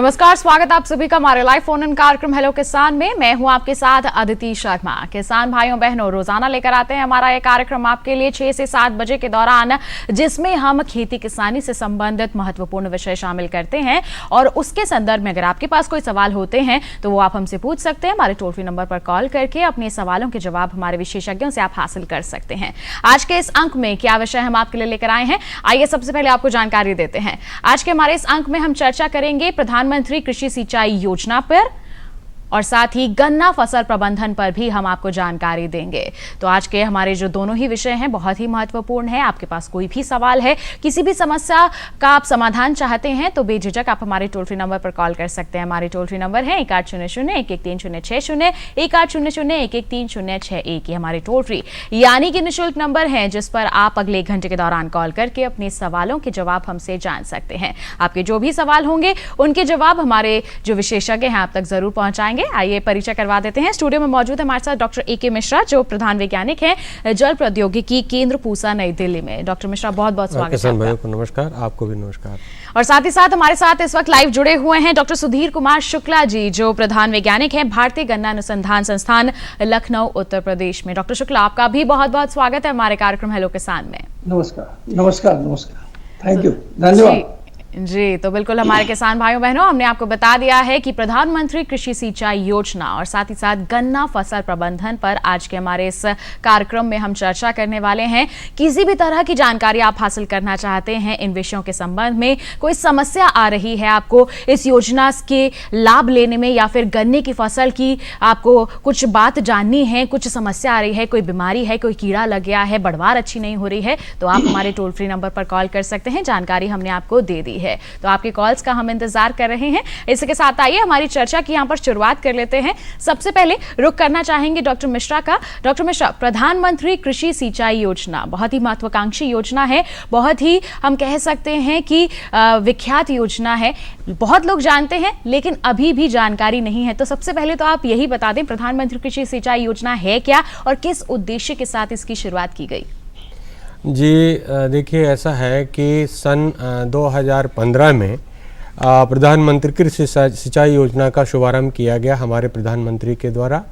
नमस्कार, स्वागत आप सभी का हमारे लाइव फोन इन कार्यक्रम हेलो किसान में। मैं हूं आपके साथ अदिति शर्मा। किसान भाइयों बहनों, रोजाना लेकर आते हैं हमारा ये कार्यक्रम आपके लिए 6 से 7 बजे के दौरान, जिसमें हम खेती किसानी से संबंधित महत्वपूर्ण विषय शामिल करते हैं। और उसके संदर्भ में अगर आपके पास कोई सवाल होते हैं तो वो आप हमसे पूछ सकते हैं। हमारे टोल फ्री नंबर पर कॉल करके अपने सवालों के जवाब हमारे विशेषज्ञों से आप हासिल कर सकते हैं। आज के इस अंक में क्या विषय हम आपके लिए लेकर आए हैं, आइए सबसे पहले आपको जानकारी देते हैं। आज के हमारे इस अंक में हम चर्चा करेंगे प्रधानमंत्री कृषि सिंचाई योजना पर, और साथ ही गन्ना फसल प्रबंधन पर भी हम आपको जानकारी देंगे। तो आज के हमारे जो दोनों ही विषय हैं बहुत ही महत्वपूर्ण है। आपके पास कोई भी सवाल है, किसी भी समस्या का आप समाधान चाहते हैं तो बेझिझक आप हमारे टोल फ्री नंबर पर कॉल कर सकते हैं। हमारे टोल फ्री नंबर है 1800-113060, 1800-113061। ये हमारे टोल फ्री यानी कि निःशुल्क नंबर है, जिस पर आप अगले 1 घंटे के दौरान कॉल करके अपने सवालों के जवाब हमसे जान सकते हैं। आपके जो भी सवाल होंगे उनके जवाब हमारे जो विशेषज्ञ हैं आप तक जरूर पहुंचाएंगे। आइए परिचय करवा देते हैं। स्टूडियो में मौजूद है हमारे साथ डॉक्टर ए.के. मिश्रा, जो प्रधान वैज्ञानिक हैं जल प्रौद्योगिकी केंद्र पूसा, नई दिल्ली में। डॉक्टर मिश्रा, बहुत बहुत स्वागत है। किसान भाइयों को नमस्कार, आपको भी नमस्कार। और साथ ही साथ हमारे साथ इस वक्त लाइव जुड़े हुए हैं डॉक्टर सुधीर कुमार शुक्ला जी, जो प्रधान वैज्ञानिक हैं भारतीय गन्ना अनुसंधान संस्थान, लखनऊ, उत्तर प्रदेश में। डॉक्टर शुक्ला, आपका भी बहुत बहुत स्वागत है हमारे कार्यक्रम हेलो किसान में। नमस्कार नमस्कार नमस्कार, थैंक यू, धन्यवाद जी। तो बिल्कुल हमारे किसान भाइयों बहनों, हमने आपको बता दिया है कि प्रधानमंत्री कृषि सिंचाई योजना और साथ ही साथ गन्ना फसल प्रबंधन पर आज के हमारे इस कार्यक्रम में हम चर्चा करने वाले हैं। किसी भी तरह की जानकारी आप हासिल करना चाहते हैं इन विषयों के संबंध में, कोई समस्या आ रही है आपको इस योजना के लाभ लेने में, या फिर गन्ने की फसल की आपको कुछ बात जाननी है, कुछ समस्या आ रही है, कोई बीमारी है, कोई कीड़ा लग गया है, बढ़वार अच्छी नहीं हो रही है, तो आप हमारे टोल फ्री नंबर पर कॉल कर सकते हैं। जानकारी हमने आपको दे दी है, तो आपके कॉल्स का हम इंतजार कर रहे हैं। इसके साथ आइए हमारी चर्चा की यहां पर शुरुआत कर लेते हैं। सबसे पहले रुख करना चाहेंगे डॉक्टर मिश्रा का। डॉक्टर मिश्रा, प्रधानमंत्री कृषि सिंचाई योजना बहुत ही महत्वाकांक्षी योजना है, बहुत ही हम कह सकते हैं कि विख्यात योजना है, बहुत लोग जानते हैं लेकिन अभी भी जानकारी नहीं है। तो सबसे पहले तो आप यही बता दें, प्रधानमंत्री कृषि सिंचाई योजना है क्या और किस उद्देश्य के साथ इसकी शुरुआत की गई? जी देखिए, ऐसा है कि सन 2015 में प्रधानमंत्री कृषि सिंचाई योजना का शुभारंभ किया गया हमारे प्रधानमंत्री के द्वारा,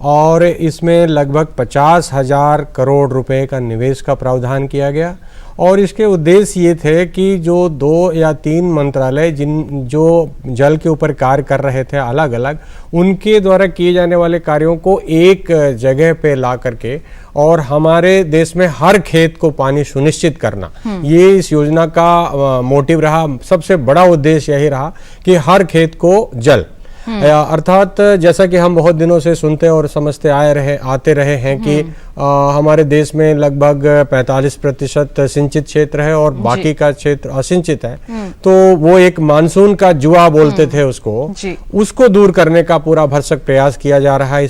और इसमें लगभग 50,000 करोड़ रुपए का निवेश का प्रावधान किया गया। और इसके उद्देश्य ये थे कि जो 2 या 3 मंत्रालय जो जल के ऊपर कार्य कर रहे थे अलग अलग, उनके द्वारा किए जाने वाले कार्यों को एक जगह पे ला करके और हमारे देश में हर खेत को पानी सुनिश्चित करना, ये इस योजना का मोटिव रहा। सबसे बड़ा उद्देश्य यही रहा कि हर खेत को जल, अर्थात जैसा कि हम बहुत दिनों से सुनते और समझते आते रहे हैं कि हमारे देश में लगभग 45% सिंचित क्षेत्र है और बाकी का क्षेत्र असिंचित है। तो वो एक मानसून का जुआ बोलते थे उसको दूर करने का पूरा भरसक प्रयास किया जा रहा है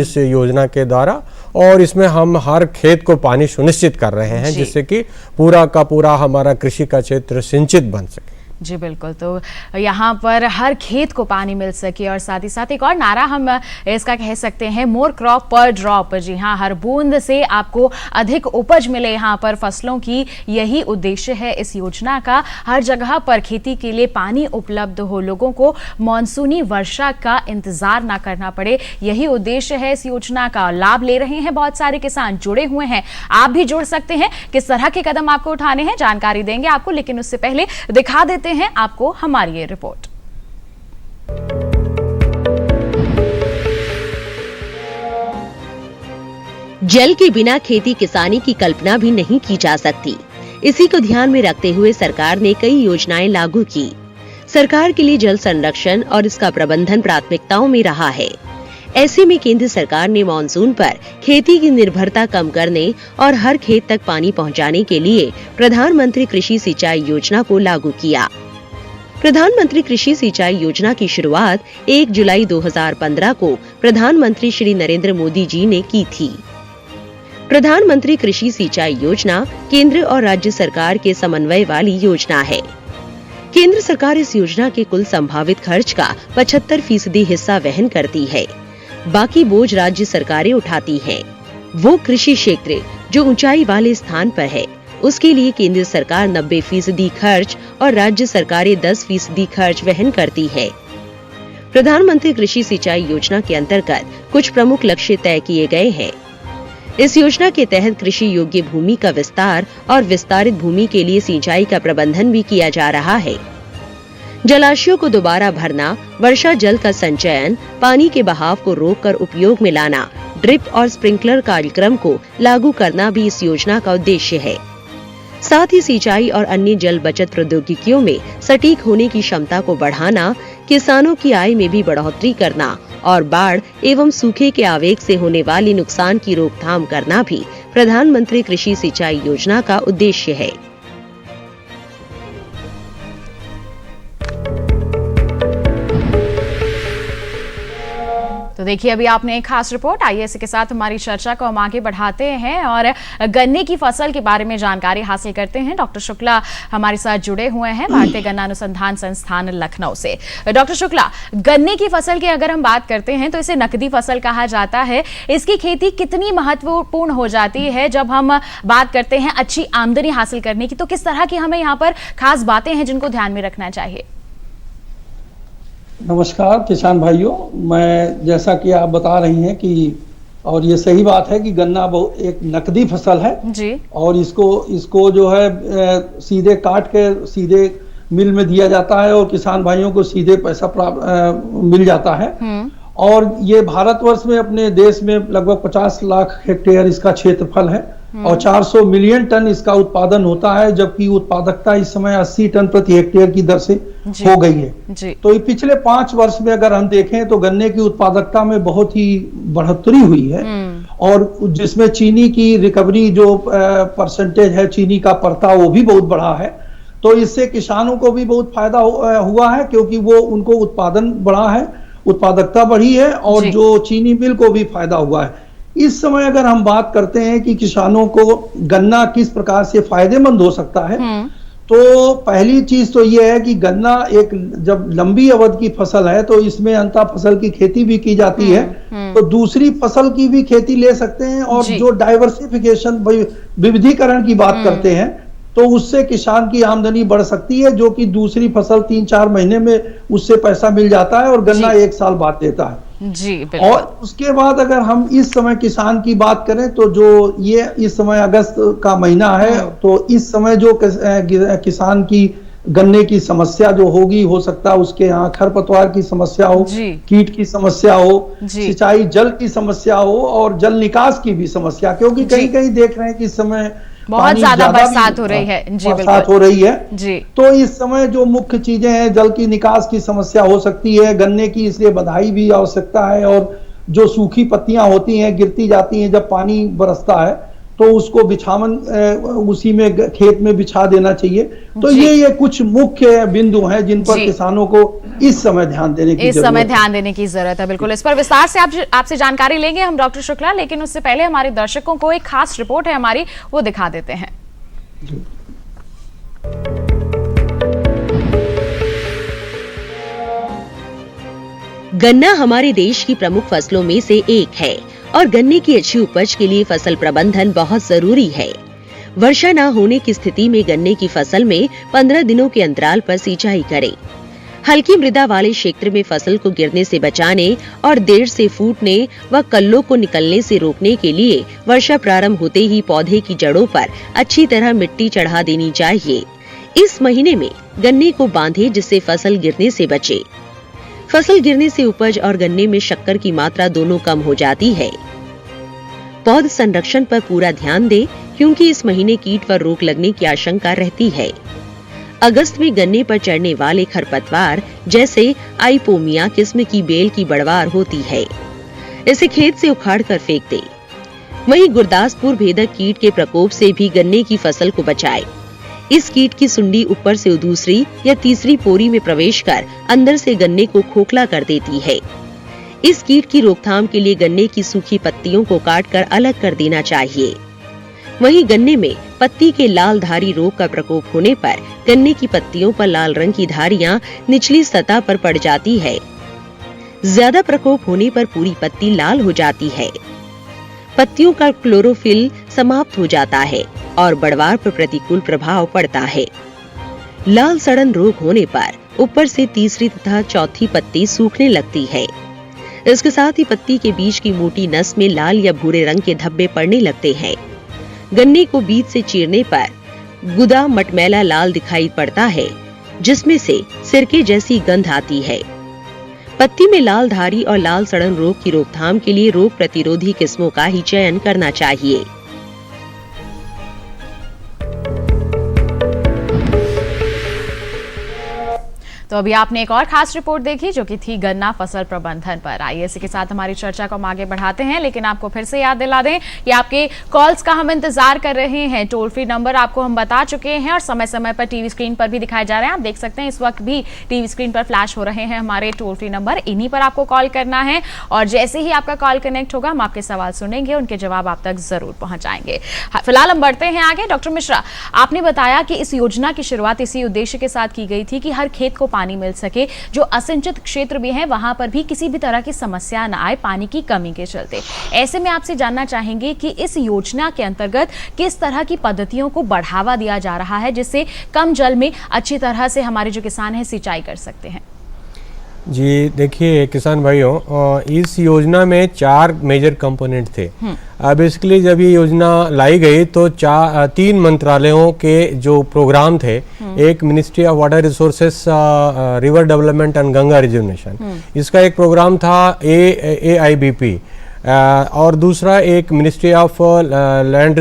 इस योजना के द्वारा। और इसमें हम हर खेत को पानी सुनिश्चित कर रहे हैं, जिससे कि पूरा का पूरा हमारा कृषि का क्षेत्र सिंचित बन सके। जी बिल्कुल, तो यहाँ पर हर खेत को पानी मिल सके, और साथ ही साथ एक और नारा हम इसका कह सकते हैं, मोर क्रॉप पर ड्रॉप। जी हाँ, हर बूंद से आपको अधिक उपज मिले यहाँ पर फसलों की, यही उद्देश्य है इस योजना का। हर जगह पर खेती के लिए पानी उपलब्ध हो, लोगों को मानसूनी वर्षा का इंतजार ना करना पड़े, यही उद्देश्य है इस योजना का। लाभ ले रहे हैं बहुत सारे किसान, जुड़े हुए हैं, आप भी जुड़ सकते हैं। किस तरह के कदम आपको उठाने हैं जानकारी देंगे आपको, लेकिन उससे पहले दिखा देते हैं आपको हमारी ये रिपोर्ट। जल के बिना खेती किसानी की कल्पना भी नहीं की जा सकती। इसी को ध्यान में रखते हुए सरकार ने कई योजनाएं लागू की। सरकार के लिए जल संरक्षण और इसका प्रबंधन प्राथमिकताओं में रहा है। ऐसे में केंद्र सरकार ने मानसून पर खेती की निर्भरता कम करने और हर खेत तक पानी पहुंचाने के लिए प्रधानमंत्री कृषि सिंचाई योजना को लागू किया। प्रधानमंत्री कृषि सिंचाई योजना की शुरुआत 1 जुलाई 2015 को प्रधानमंत्री श्री नरेंद्र मोदी जी ने की थी। प्रधानमंत्री कृषि सिंचाई योजना केंद्र और राज्य सरकार के समन्वय वाली योजना है। केंद्र सरकार इस योजना के कुल संभावित खर्च का 75% हिस्सा वहन करती है, बाकी बोझ राज्य सरकारें उठाती हैं। वो कृषि क्षेत्र जो ऊंचाई वाले स्थान पर है, उसके लिए केंद्र सरकार 90% खर्च और राज्य सरकारें 10% खर्च वहन करती है। प्रधानमंत्री कृषि सिंचाई योजना के अंतर्गत कुछ प्रमुख लक्ष्य तय किए गए हैं। इस योजना के तहत कृषि योग्य भूमि का विस्तार और विस्तारित भूमि के लिए सिंचाई का प्रबंधन भी किया जा रहा है। जलाशयों को दोबारा भरना, वर्षा जल का संचयन, पानी के बहाव को रोककर उपयोग में लाना, ड्रिप और स्प्रिंकलर कार्यक्रम को लागू करना भी इस योजना का उद्देश्य है। साथ ही सिंचाई और अन्य जल बचत प्रौद्योगिकियों में सटीक होने की क्षमता को बढ़ाना, किसानों की आय में भी बढ़ोतरी करना और बाढ़ एवं सूखे के आवेग से होने वाली नुकसान की रोकथाम करना भी प्रधानमंत्री कृषि सिंचाई योजना का उद्देश्य है। तो देखिए, अभी आपने एक खास रिपोर्ट, आइए इसी के साथ हमारी चर्चा को हम आगे बढ़ाते हैं और गन्ने की फसल के बारे में जानकारी हासिल करते हैं। डॉक्टर शुक्ला हमारे साथ जुड़े हुए हैं भारतीय गन्ना अनुसंधान संस्थान लखनऊ से। डॉक्टर शुक्ला, गन्ने की फसल की अगर हम बात करते हैं तो इसे नकदी फसल कहा जाता है। इसकी खेती कितनी महत्वपूर्ण हो जाती है जब हम बात करते हैं अच्छी आमदनी हासिल करने की? तो किस तरह की हमें यहाँ पर खास बातें हैं जिनको ध्यान में रखना चाहिए? नमस्कार किसान भाइयों, मैं जैसा कि आप बता रही हैं कि और ये सही बात है कि गन्ना एक नकदी फसल है जी। और इसको जो है सीधे काट के सीधे मिल में दिया जाता है और किसान भाइयों को सीधे पैसा मिल जाता है। और ये भारतवर्ष में, अपने देश में लगभग 50 लाख हेक्टेयर इसका क्षेत्रफल है और 400 मिलियन टन इसका उत्पादन होता है, जबकि उत्पादकता इस समय 80 टन प्रति हेक्टेयर की दर से हो गई है जी। तो ये पिछले 5 वर्ष में अगर हम देखें तो गन्ने की उत्पादकता में बहुत ही बढ़ोतरी हुई है और जिसमें चीनी की रिकवरी जो परसेंटेज है, चीनी का परता, वो भी बहुत बढ़ा है। तो इससे किसानों को भी बहुत फायदा हुआ है क्योंकि वो उनको उत्पादन बढ़ा है, उत्पादकता बढ़ी है और जो चीनी मिल को भी फायदा हुआ है। इस समय अगर हम बात करते हैं कि किसानों को गन्ना किस प्रकार से फायदेमंद हो सकता है, तो पहली चीज तो यह है कि गन्ना एक जब लंबी अवधि की फसल है तो इसमें अंतर फसल की खेती भी की जाती है, तो दूसरी फसल की भी खेती ले सकते हैं। और जो डाइवर्सिफिकेशन, विविधीकरण की बात करते हैं, तो उससे किसान की आमदनी बढ़ सकती है, जो कि दूसरी फसल 3-4 महीने में उससे पैसा मिल जाता है और गन्ना 1 साल बाद देता है जी। और उसके बाद अगर हम इस समय किसान की बात करें तो जो ये इस समय अगस्त का महीना है, तो इस समय जो किसान की गन्ने की समस्या जो होगी, हो सकता है उसके यहाँ खरपतवार की समस्या हो, कीट की समस्या हो, सिंचाई जल की समस्या हो और जल निकास की भी समस्या, क्योंकि कहीं कहीं देख रहे हैं कि इस समय बहुत ज्यादा बरसात हो रही है जी। बरसात हो रही है जी। तो इस समय जो मुख्य चीजें हैं, जल की निकास की समस्या हो सकती है, गन्ने की इसलिए बधाई भी आवश्यकता है और जो सूखी पत्तियां होती हैं, गिरती जाती हैं जब पानी बरसता है, तो उसको बिछावन उसी में खेत में बिछा देना चाहिए। तो ये कुछ मुख्य बिंदु हैं जिन पर किसानों को इस समय ध्यान देने की जरूरत है। बिल्कुल, इस पर विस्तार से आपसे जानकारी लेंगे हम डॉक्टर शुक्ला, लेकिन उससे पहले हमारे दर्शकों को एक खास रिपोर्ट है हमारी, वो दिखा देते हैं। गन्ना हमारे देश की प्रमुख फसलों में से एक है और गन्ने की अच्छी उपज के लिए फसल प्रबंधन बहुत जरूरी है। वर्षा न होने की स्थिति में गन्ने की फसल में 15 दिनों के अंतराल पर सिंचाई करें। हल्की मृदा वाले क्षेत्र में फसल को गिरने से बचाने और देर से फूटने व कल्लों को निकलने से रोकने के लिए वर्षा प्रारंभ होते ही पौधे की जड़ों पर अच्छी तरह मिट्टी चढ़ा देनी चाहिए। इस महीने में गन्ने को बांधे जिससे फसल गिरने से बचे। फसल गिरने से उपज और गन्ने में शक्कर की मात्रा दोनों कम हो जाती है। पौध संरक्षण पर पूरा ध्यान दें क्योंकि इस महीने कीट पर रोक लगने की आशंका रहती है। अगस्त में गन्ने पर चढ़ने वाले खरपतवार जैसे आइपोमिया किस्म की बेल की बढ़वार होती है, इसे खेत से उखाड़ कर फेंक दे। वहीं गुरदासपुर भेदक कीट के प्रकोप से भी गन्ने की फसल को बचाए। इस कीट की सुंडी ऊपर से दूसरी या तीसरी पोरी में प्रवेश कर अंदर से गन्ने को खोखला कर देती है। इस कीट की रोकथाम के लिए गन्ने की सूखी पत्तियों को काटकर अलग कर देना चाहिए। वहीं गन्ने में पत्ती के लाल धारी रोग का प्रकोप होने पर गन्ने की पत्तियों पर लाल रंग की धारियां निचली सतह पर पड़ जाती है। ज्यादा प्रकोप होने पर पूरी पत्ती लाल हो जाती है। पत्तियों का क्लोरोफिल समाप्त हो जाता है और बढ़वार पर प्रतिकूल प्रभाव पड़ता है। लाल सड़न रोग होने पर ऊपर से तीसरी तथा चौथी पत्ती सूखने लगती है। इसके साथ ही पत्ती के बीच की मोटी नस में लाल या भूरे रंग के धब्बे पड़ने लगते हैं। गन्ने को बीज से चीरने पर गुदा मटमैला लाल दिखाई पड़ता है, जिसमें से सिरके जैसी गंध आती है। पत्ती में लाल धारी और लाल सड़न रोग की रोकथाम के लिए रोग प्रतिरोधी किस्मों का ही चयन करना चाहिए। तो अभी आपने एक और खास रिपोर्ट देखी जो कि थी गन्ना फसल प्रबंधन पर। आइए इसी के साथ हमारी चर्चा को हम आगे बढ़ाते हैं, लेकिन आपको फिर से याद दिला दें कि आपके कॉल्स का हम इंतजार कर रहे हैं। टोल फ्री नंबर आपको हम बता चुके हैं और समय समय पर टीवी स्क्रीन पर भी दिखाए जा रहे हैं। आप देख सकते हैं इस वक्त भी टीवी स्क्रीन पर फ्लैश हो रहे हैं हमारे टोल फ्री नंबर। इन्हीं पर आपको कॉल करना है और जैसे ही आपका कॉल कनेक्ट होगा हम आपके सवाल सुनेंगे, उनके जवाब आप तक जरूर पहुंचाएंगे। फिलहाल हम बढ़ते हैं आगे। डॉक्टर मिश्रा, आपने बताया कि इस योजना की शुरुआत इसी उद्देश्य के साथ की गई थी कि हर खेत को पानी मिल सके, जो असिंचित क्षेत्र भी है वहां पर भी किसी भी तरह की समस्या न आए पानी की कमी के चलते। ऐसे में आपसे जानना चाहेंगे कि इस योजना के अंतर्गत किस तरह की पद्धतियों को बढ़ावा दिया जा रहा है जिससे कम जल में अच्छी तरह से हमारे जो किसान हैं सिंचाई कर सकते हैं। जी देखिए किसान भाइयों, इस योजना में 4 मेजर कंपोनेंट थे। बेसिकली जब ये योजना लाई गई तो 3 मंत्रालयों के जो प्रोग्राम थे, एक ministry of water resources, river development and Ganga rejuvenation, इसका एक प्रोग्राम था AIBP, और दूसरा एक ministry of land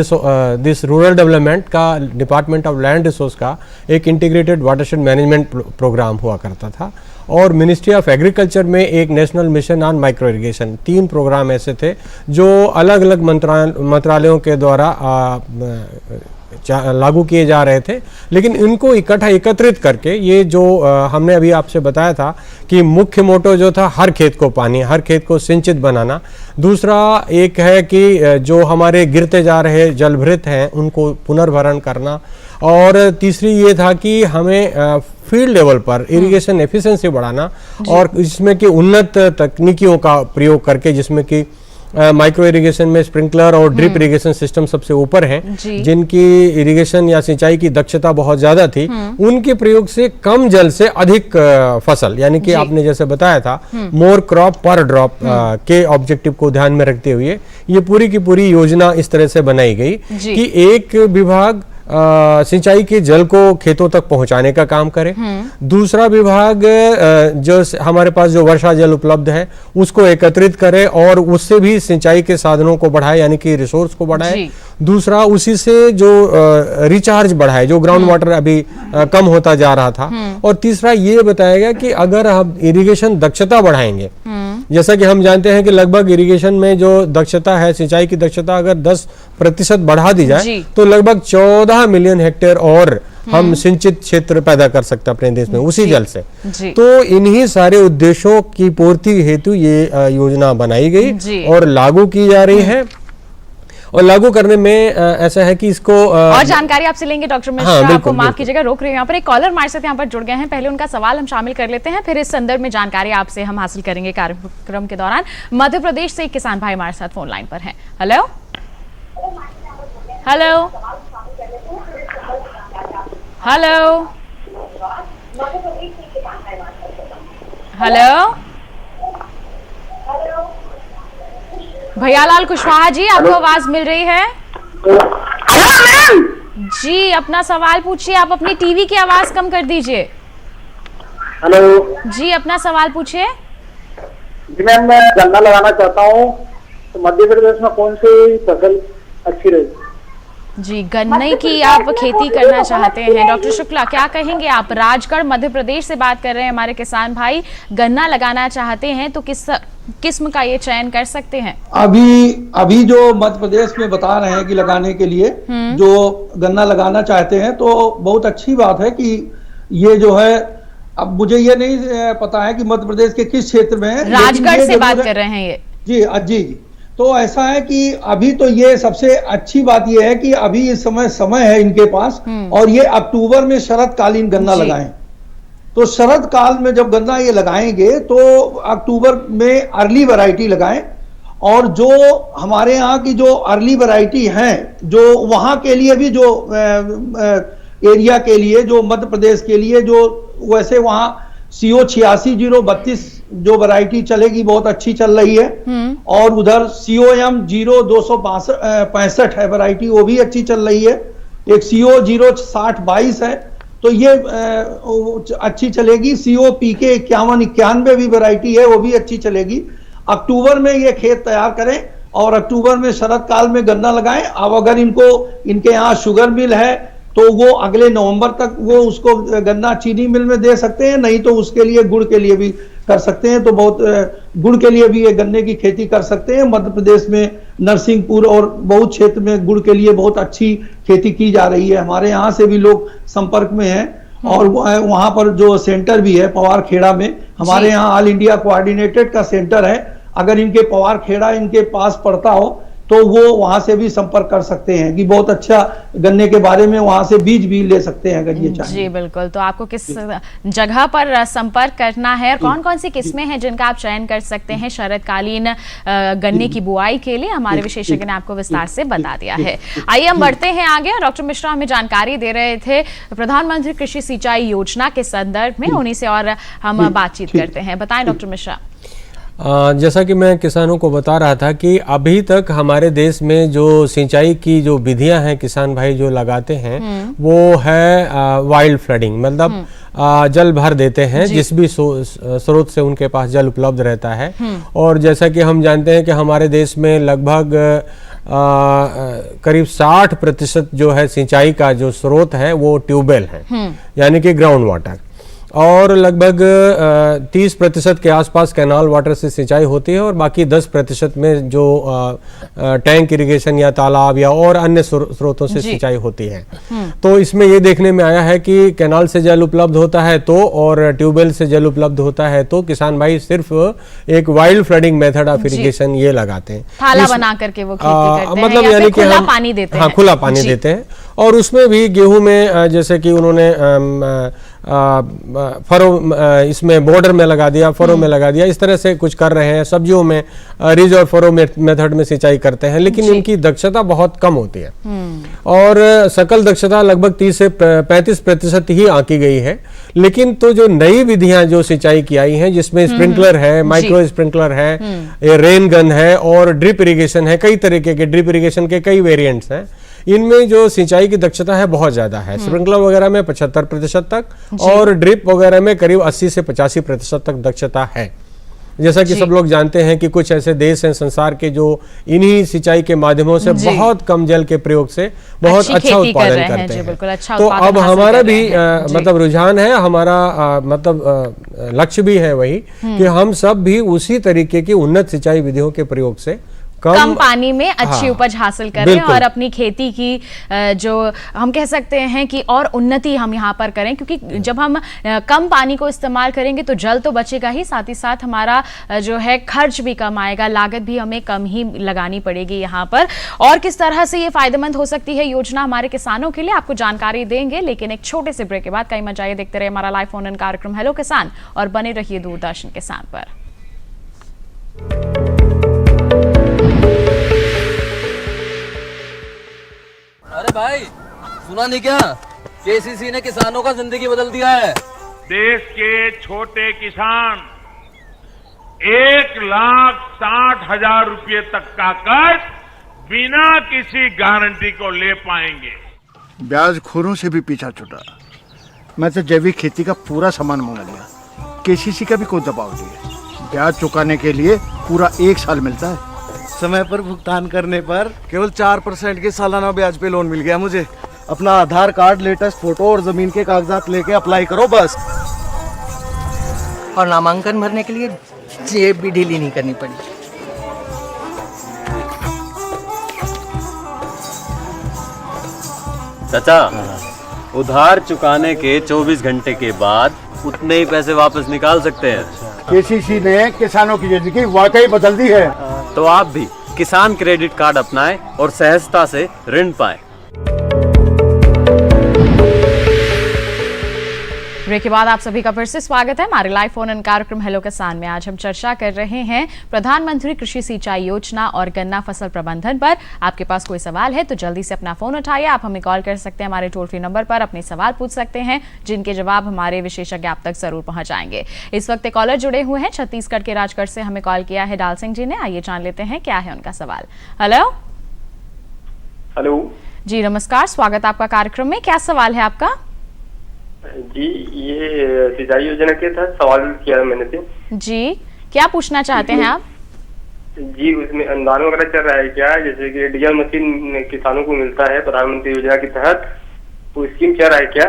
this rural development का, डिपार्टमेंट ऑफ लैंड रिसोर्स का एक इंटीग्रेटेड वाटरशेड मैनेजमेंट प्रोग्राम हुआ करता था, और मिनिस्ट्री ऑफ एग्रीकल्चर में एक national mission on micro irrigation. 3 program ऐसे थे जो अलग अलग मंत्रालयों के द्वारा लागू किए जा रहे थे, लेकिन इनको इकट्ठा एकत्रित करके ये जो हमने अभी आपसे बताया था कि मुख्य मोटो जो था हर खेत को पानी, हर खेत को सिंचित बनाना। दूसरा एक है कि जो हमारे गिरते जा रहे जलभृत हैं उनको पुनर्भरण करना, और तीसरी ये था कि हमें फील्ड लेवल पर इरिगेशन एफिशिएंसी बढ़ाना, और इसमें कि उन्नत तकनीकियों का प्रयोग करके, जिसमें कि माइक्रो इरिगेशन में स्प्रिंकलर और ड्रिप इरिगेशन सिस्टम सबसे ऊपर हैं, जिनकी इरिगेशन या सिंचाई की दक्षता बहुत ज्यादा थी, उनके प्रयोग से कम जल से अधिक फसल, यानी कि आपने जैसे बताया था मोर क्रॉप पर ड्रॉप के ऑब्जेक्टिव को ध्यान में रखते हुए ये पूरी की पूरी योजना इस तरह से बनाई गई कि एक विभाग सिंचाई के जल को खेतों तक पहुंचाने का काम करे, दूसरा विभाग जो हमारे पास जो वर्षा जल उपलब्ध है उसको एकत्रित करे और उससे भी सिंचाई के साधनों को बढ़ाए, यानी कि रिसोर्स को बढ़ाए, दूसरा उसी से जो रिचार्ज बढ़ाए, जो ग्राउंड वाटर अभी कम होता जा रहा था, और तीसरा ये बताया गया कि अगर हम इरिगेशन दक्षता बढ़ाएंगे, जैसा कि हम जानते हैं कि लगभग इरिगेशन में जो दक्षता है, सिंचाई की दक्षता अगर 10% बढ़ा दी जाए तो लगभग 14 मिलियन हेक्टेयर और हम सिंचित क्षेत्र पैदा कर सकते हैं अपने देश में उसी जल से। तो इन्हीं सारे उद्देश्यों की पूर्ति हेतु ये योजना बनाई गई और लागू की जा रही है। और लागू करने में ऐसा है कि इसको और जानकारी आपसे लेंगे डॉक्टर मिश्रा। आपको माफ कीजिएगा, रोक रहे हैं। यहाँ पर एक कॉलर हमारे साथ यहाँ पर जुड़ गए हैं, पहले उनका सवाल हम शामिल कर लेते हैं, फिर इस संदर्भ में जानकारी आपसे हम हासिल करेंगे कार्यक्रम के दौरान। मध्य प्रदेश से एक किसान भाई हमारे साथ फोन लाइन पर हैं। Hello hello hello hello Bhaiyalal Kushwaha ji, आपको आवाज मिल रही है? जी अपना सवाल पूछिए। आप अपनी टीवी की आवाज कम कर दीजिए। हेलो जी अपना सवाल पूछिए। जी मैम, मैं गन्ना लगाना चाहता हूँ, तो मध्य प्रदेश में कौन सी फसल अच्छी रहेगी? जी गन्ने की आप खेती करना चाहते हैं। डॉक्टर शुक्ला क्या कहेंगे आप? राजगढ़ मध्य प्रदेश से बात कर रहे हैं हमारे किसान भाई, गन्ना लगाना चाहते हैं तो किस किस्म का ये चयन कर सकते हैं? अभी जो मध्य प्रदेश में बता रहे हैं कि लगाने के लिए जो गन्ना लगाना चाहते हैं, तो बहुत अच्छी बात है कि ये जो है, अब मुझे ये नहीं पता है कि मध्य प्रदेश के किस क्षेत्र में है, राजगढ़ से बात कर रहे हैं ये। जी जी। तो ऐसा है कि अभी तो ये सबसे अच्छी बात ये है कि अभी इस समय है इनके पास, और ये अक्टूबर में शरदकालीन गन्ना लगाएं। तो शरद काल में जब गन्ना ये लगाएंगे तो अक्टूबर में अर्ली वैरायटी लगाएं, और जो हमारे यहाँ की जो अर्ली वैरायटी हैं, जो वहाँ के लिए भी, जो एरिया के लिए, जो मध्य प्रदेश के लिए, जो वैसे वहाँ CO 86-032 जो वैरायटी चलेगी बहुत अच्छी चल रही है। और उधर COM 0265 है वैरायटी, वो भी अच्छी चल रही है। एक CO 06022 है, तो ये अच्छी चलेगी। COPK 5191 भी वैरायटी है, वो भी अच्छी चलेगी। अक्टूबर में ये खेत तैयार करें और अक्टूबर में शरद काल में गन्ना लगाएं। अब अगर इनके यहाँ शुगर मिल है तो वो अगले नवंबर तक वो उसको गन्ना चीनी मिल में दे सकते हैं, नहीं तो उसके लिए गुड़ के लिए भी कर सकते हैं। तो बहुत गुड़ के लिए भी ये गन्ने की खेती कर सकते हैं। मध्य प्रदेश में नरसिंहपुर और बहुत क्षेत्र में गुड़ के लिए बहुत अच्छी खेती की जा रही है। हमारे यहाँ से भी लोग संपर्क में हैं और वहाँ पर जो सेंटर भी है पवार खेड़ा में, हमारे यहाँ ऑल इंडिया कोऑर्डिनेटेड का सेंटर है। अगर इनके पवार खेड़ा इनके पास पड़ता हो तो वो वहां से भी संपर्क कर सकते हैं कि बहुत अच्छा गन्ने के बारे में वहां से बीज भी ले सकते हैं अगर ये चाहें। जी बिल्कुल। तो आपको किस जगह पर संपर्क करना है और कौन कौन सी किस्में हैं जिनका आप चयन कर सकते हैं शरदकालीन गन्ने की बुआई के लिए, हमारे विशेषज्ञ ने आपको विस्तार से बता दिया है। आइए हम बढ़ते हैं आगे। डॉक्टर मिश्रा हमें जानकारी दे रहे थे प्रधानमंत्री कृषि सिंचाई योजना के संदर्भ में, उन्हीं से और हम बातचीत करते हैं। बताएं डॉक्टर मिश्रा। जैसा कि मैं किसानों को बता रहा था कि अभी तक हमारे देश में जो सिंचाई की जो विधियां हैं किसान भाई जो लगाते हैं वो है वाइल्ड फ्लडिंग, मतलब जल भर देते हैं जिस भी स्रोत से उनके पास जल उपलब्ध रहता है। और जैसा कि हम जानते हैं कि हमारे देश में लगभग करीब 60% जो है सिंचाई का जो स्रोत है वो ट्यूबवेल है, यानी कि ग्राउंड वाटर, और लगभग 30% के आसपास कैनाल वाटर से सिंचाई होती है और बाकी 10% में जो टैंक इरिगेशन या तालाब या और अन्य स्रोतों से सिंचाई होती है। तो इसमें ये देखने में आया है कि कैनाल से जल उपलब्ध होता है तो और ट्यूबवेल से जल उपलब्ध होता है तो किसान भाई सिर्फ एक wild flooding method of irrigation ये लगाते हैं, थाला बना करके वो खेती करते हैं, मतलब यानी कि खुला पानी देते हैं। खुला पानी देते हैं। और उसमें भी गेहूं में जैसे कि उन्होंने फरो इसमें बॉर्डर में लगा दिया, फरो में लगा दिया, इस तरह से कुछ कर रहे हैं। सब्जियों में रिज और फरो मेथड में सिंचाई करते हैं, लेकिन इनकी दक्षता बहुत कम होती है और सकल दक्षता लगभग 30 से 35% ही आंकी गई है। लेकिन तो जो नई विधियां जो सिंचाई की आई हैं जिसमें स्प्रिंकलर है, माइक्रो स्प्रिंकलर है, रेन गन है और ड्रिप इरिगेशन है, कई तरीके के ड्रिप इरिगेशन के कई वेरिएंट्स हैं, इनमें जो सिंचाई की दक्षता है बहुत ज्यादा है। स्प्रिंकलर वगैरह में 75% तक और ड्रिप वगैरह में करीब 80 से 85% तक दक्षता है। जैसा कि सब लोग जानते हैं कि कुछ ऐसे देश हैं संसार के जो इन्हीं सिंचाई के माध्यमों से बहुत कम जल के प्रयोग से बहुत अच्छा उत्पादन करते हैं। तो अब हमारा भी मतलब रुझान है, हमारा मतलब लक्ष्य भी है वही कि हम सब भी उसी तरीके की उन्नत सिंचाई विधियों के प्रयोग से कम पानी में अच्छी उपज हासिल करें और अपनी खेती की जो हम कह सकते हैं कि और उन्नति हम यहाँ पर करें, क्योंकि जब हम कम पानी को इस्तेमाल करेंगे तो जल तो बचेगा ही, साथ ही साथ हमारा जो है खर्च भी कम आएगा, लागत भी हमें कम ही लगानी पड़ेगी यहाँ पर। और किस तरह से ये फायदेमंद हो सकती है योजना हमारे किसानों के लिए आपको जानकारी देंगे, लेकिन एक छोटे से ब्रेक के बाद। कई मजा आइए देखते रहे हमारा लाइव फोन इन कार्यक्रम हेलो किसान और बने रहिए दूरदर्शन किसान पर। अरे भाई सुना नहीं क्या, केसीसी ने किसानों का जिंदगी बदल दिया है। देश के छोटे किसान 1,60,000 रुपये तक का कर्ज बिना किसी गारंटी को ले पाएंगे। ब्याज खोरों से भी पीछा छुटा। मैं तो जैविक खेती का पूरा सामान मंगा लिया, केसीसी का भी कोई दबाव नहीं है। ब्याज चुकाने के लिए पूरा 1 साल मिलता है। समय पर भुगतान करने पर केवल 4% के सालाना ब्याज पे लोन मिल गया मुझे। अपना आधार कार्ड, लेटेस्ट फोटो और जमीन के कागजात लेके अप्लाई करो बस। और नामांकन भरने के लिए जेब भी ढीली नहीं करनी पड़ी। चाचा, उधार चुकाने के 24 घंटे के बाद उतने ही पैसे वापस निकाल सकते हैं। केसीसी ने किसानों की जिंदगी वाकई बदल दी है। तो आप भी किसान क्रेडिट कार्ड अपनाएं और सहजता से ऋण पाएं। ब्रेक के बाद आप सभी का फिर से स्वागत है हमारे लाइव फोन इन कार्यक्रम हेलो किसान में। आज हम चर्चा कर रहे हैं प्रधानमंत्री कृषि सिंचाई योजना और गन्ना फसल प्रबंधन पर। आपके पास कोई सवाल है तो जल्दी से अपना फोन उठाइए। आप हमें कॉल कर सकते हैं, हमारे टोल फ्री नंबर पर अपने सवाल पूछ सकते हैं, जिनके जवाब हमारे विशेषज्ञ आप तक जरूर पहुंच जाएंगे। इस वक्त एक कॉलर जुड़े हुए हैं, छत्तीसगढ़ के राजगढ़ से हमें कॉल किया है डाल सिंह जी ने। आइए जान लेते हैं क्या है उनका सवाल। हेलो हेलो जी, नमस्कार, स्वागत आपका कार्यक्रम में। क्या सवाल है आपका? जी, ये सिंचाई योजना के तहत सवाल किया मैंने से। जी, क्या पूछना चाहते हैं आप? जी, उसमें अनुदान वगैरह चल रहा है क्या? जैसे कि डीजल मशीन किसानों को मिलता है प्रधानमंत्री योजना के तहत, तो स्कीम चल रहा है क्या?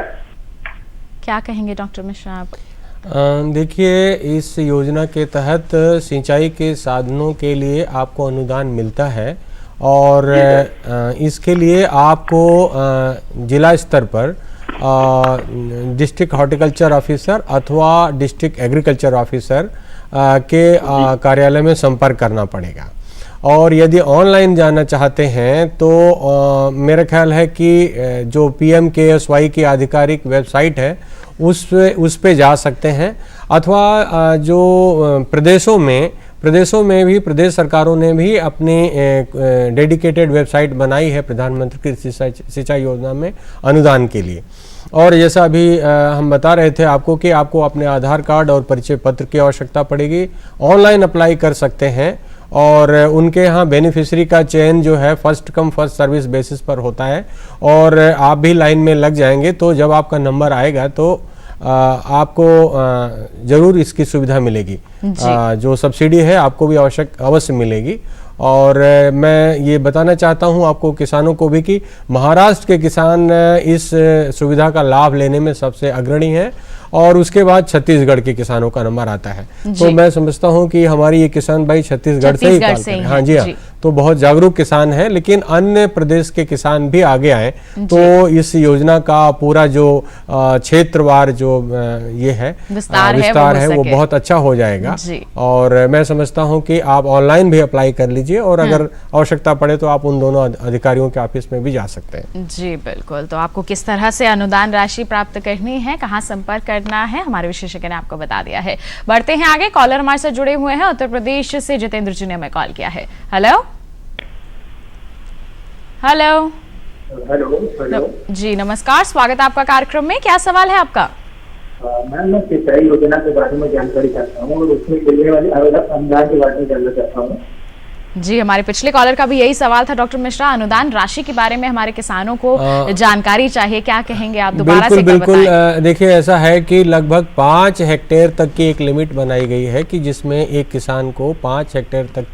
क्या कहेंगे डॉक्टर मिश्रा आप? देखिए, इस योजना के तहत सिंचाई के साधनों के लिए आपको अनुदान मिलता है और इसके लिए आपको जिला स्तर पर डिस्ट्रिक्ट हॉर्टिकल्चर ऑफिसर अथवा डिस्ट्रिक्ट एग्रीकल्चर ऑफिसर के कार्यालय में संपर्क करना पड़ेगा। और यदि ऑनलाइन जाना चाहते हैं तो मेरा ख्याल है कि जो PMKSY की आधिकारिक वेबसाइट है उस पे जा सकते हैं, अथवा जो प्रदेशों में भी प्रदेश सरकारों ने भी अपनी डेडिकेटेड वेबसाइट बनाई है प्रधानमंत्री कृषि सिंचाई योजना में अनुदान के लिए। और जैसा अभी हम बता रहे थे आपको कि आपको अपने आधार कार्ड और परिचय पत्र की आवश्यकता पड़ेगी। ऑनलाइन अप्लाई कर सकते हैं और उनके यहाँ बेनिफिशियरी का चयन जो है first come first service basis पर होता है और आप भी लाइन में लग जाएंगे। तो जब आपका नंबर आएगा तो आपको जरूर इसकी सुविधा मिलेगी। जो सब्सिडी है आपको भी अवश्य मिलेगी। और मैं ये बताना चाहता हूँ आपको किसानों को भी कि महाराष्ट्र के किसान इस सुविधा का लाभ लेने में सबसे अग्रणी हैं और उसके बाद छत्तीसगढ़ के किसानों का नंबर आता है। तो मैं समझता हूँ कि हमारी ये किसान भाई छत्तीसगढ़ से ही कॉल करें। हाँ जी हाँ, तो बहुत जागरूक किसान है, लेकिन अन्य प्रदेश के किसान भी आगे आए तो इस योजना का पूरा जो क्षेत्रवार जो ये है विस्तार है वो बहुत अच्छा हो जाएगा। और मैं समझता हूँ कि आप ऑनलाइन भी अप्लाई कर लीजिए और अगर आवश्यकता पड़े तो आप उन दोनों अधिकारियों के ऑफिस में भी जा सकते हैं। जी बिल्कुल। तो आपको किस तरह से अनुदान राशि प्राप्त करनी है, कहाँ संपर्क करना है, हमारे विशेषज्ञ ने आपको बता दिया है। बढ़ते हैं आगे, कॉलर हमारे साथ जुड़े हुए हैं उत्तर प्रदेश से जितेंद्र जी ने हमें कॉल किया है। हेलो हेलो हेलो जी, नमस्कार, स्वागत आपका कार्यक्रम में। क्या सवाल है आपका? मैम, मैं सिंचाई योजना के बारे में जानकारी चाहता हूँ और उसमें मिलने वाली अलग अनुदान के बारे में जानना चाहता हूँ। जी, हमारे पिछले कॉलर का भी यही सवाल था डॉक्टर मिश्रा, अनुदान राशि के बारे में हमारे किसानों को जानकारी चाहिए। क्या कहेंगे आप? दोबारा से बिल्कुल देखिए, ऐसा है कि लगभग 5 हेक्टेयर तक की एक लिमिट बनाई गई है कि जिसमें एक किसान को 5 हेक्टेयर तक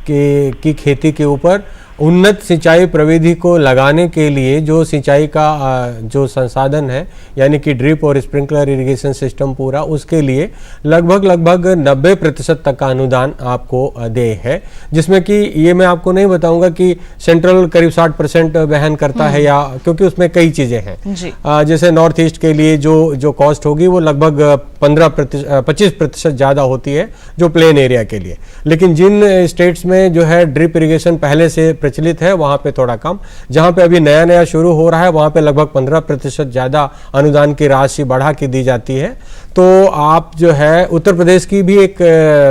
की खेती के ऊपर उन्नत सिंचाई प्रविधि को लगाने के लिए जो सिंचाई का जो संसाधन है यानी कि ड्रिप और स्प्रिंकलर इरिगेशन सिस्टम पूरा, उसके लिए लगभग 90% तक का अनुदान आपको दे है। जिसमें कि ये मैं आपको नहीं बताऊंगा कि सेंट्रल करीब 60% वहन करता है या, क्योंकि उसमें कई चीज़ें हैं। जैसे नॉर्थ ईस्ट के लिए जो कॉस्ट होगी वो लगभग 25% ज़्यादा होती है जो प्लेन एरिया के लिए। लेकिन जिन स्टेट्स में जो है ड्रिप इरिगेशन पहले से प्रचलित है वहां पे थोड़ा कम, जहां पे अभी नया शुरू हो रहा है वहां पे लगभग 15% ज्यादा अनुदान की राशि बढ़ा के दी जाती है। तो आप जो है उत्तर प्रदेश की भी एक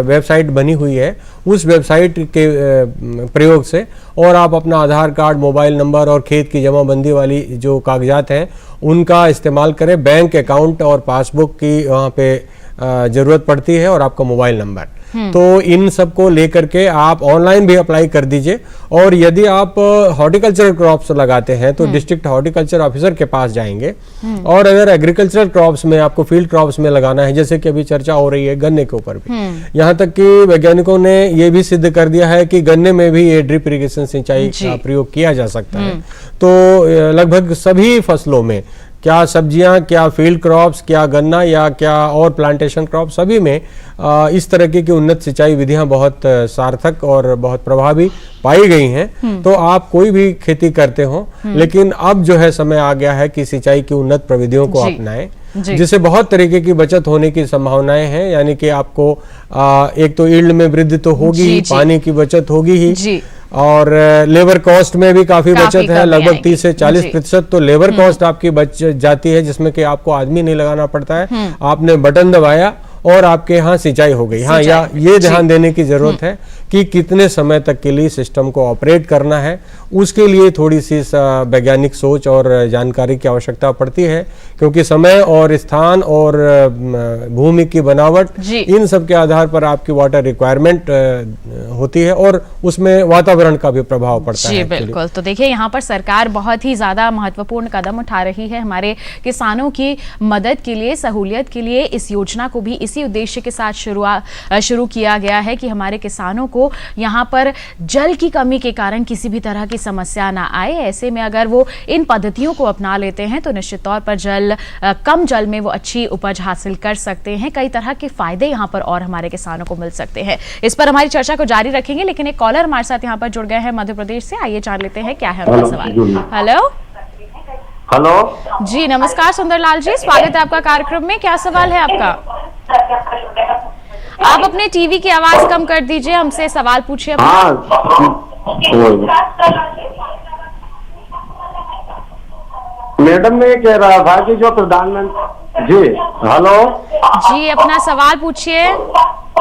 वेबसाइट बनी हुई है, उस वेबसाइट के प्रयोग से और आप अपना आधार कार्ड, मोबाइल नंबर और खेत की जमाबंदी वाली जो कागजात हैं उनका इस्तेमाल करें। बैंक अकाउंट और पासबुक की वहाँ पे जरूरत पड़ती है और आपका मोबाइल नंबर। तो इन सब को लेकर के आप ऑनलाइन भी अप्लाई कर दीजिए। और यदि आप हॉर्टिकल्चरल क्रॉप्स लगाते हैं तो डिस्ट्रिक्ट हॉर्टिकल्चर ऑफिसर के पास जाएंगे। और अगर एग्रीकल्चरल क्रॉप्स में आपको फील्ड क्रॉप्स में लगाना है, जैसे कि अभी चर्चा हो रही है गन्ने के ऊपर भी, यहाँ तक कि वैज्ञानिकों ने ये भी सिद्ध कर दिया है कि गन्ने में भी ये ड्रिप इरिगेशन सिंचाई का प्रयोग किया जा सकता है। तो लगभग सभी फसलों में, क्या सब्जियां, क्या फील्ड क्रॉप्स, क्या गन्ना या क्या और प्लांटेशन क्रॉप, सभी में इस तरह की उन्नत सिंचाई विधियां बहुत सार्थक और बहुत प्रभावी पाई गई हैं। तो आप कोई भी खेती करते हो, लेकिन अब जो है समय आ गया है कि सिंचाई की उन्नत प्रविधियों को अपनाएं, जिससे बहुत तरीके की बचत होने की संभावनाएं हैं। यानी कि आपको एक तो यील्ड में वृद्धि तो होगी ही, पानी की बचत होगी ही, और लेबर कॉस्ट में भी काफी बचत है, लगभग 30 से 40%। तो लेबर कॉस्ट आपकी बच जाती है, जिसमें कि आपको आदमी नहीं लगाना पड़ता है, आपने बटन दबाया और आपके यहाँ सिंचाई हो गई। हाँ, या ये ध्यान देने की जरूरत है कि कितने समय तक के लिए सिस्टम को ऑपरेट करना है, उसके लिए थोड़ी सी वैज्ञानिक सोच और जानकारी की आवश्यकता पड़ती है, क्योंकि समय और स्थान और भूमि की बनावट, इन सब के आधार पर आपकी वाटर रिक्वायरमेंट होती है और उसमें वातावरण का भी प्रभाव पड़ता है। जी बिल्कुल। तो देखिए, यहाँ पर सरकार बहुत ही ज्यादा महत्वपूर्ण कदम उठा रही है हमारे किसानों की मदद के लिए, सहूलियत के लिए। इस योजना को भी इसी उद्देश्य के साथ शुरू किया गया है कि हमारे किसानों को यहाँ पर जल की कमी के कारण किसी भी तरह की समस्या ना आए। ऐसे में अगर वो इन पद्धतियों को अपना लेते हैं तो निश्चित तौर पर कम जल में वो अच्छी उपज हासिल कर सकते हैं। कई तरह के फायदे यहाँ पर और हमारे किसानों को मिल सकते हैं। इस पर हमारी चर्चा को जारी रखेंगे, लेकिन एक कॉलर हमारे साथ यहाँ पर जुड़ गए हैं मध्य प्रदेश से। आइए जान लेते हैं क्या है उनका सवाल। हेलो हेलो जी, नमस्कार सुंदरलाल जी, स्वागत है आपका कार्यक्रम में। क्या सवाल है आपका? आप अपने टीवी की आवाज कम कर दीजिए, हमसे सवाल पूछिए। मैडम, मैं कह रहा था कि जो प्रधानमंत्री जी, हेलो जी, अपना सवाल पूछिए।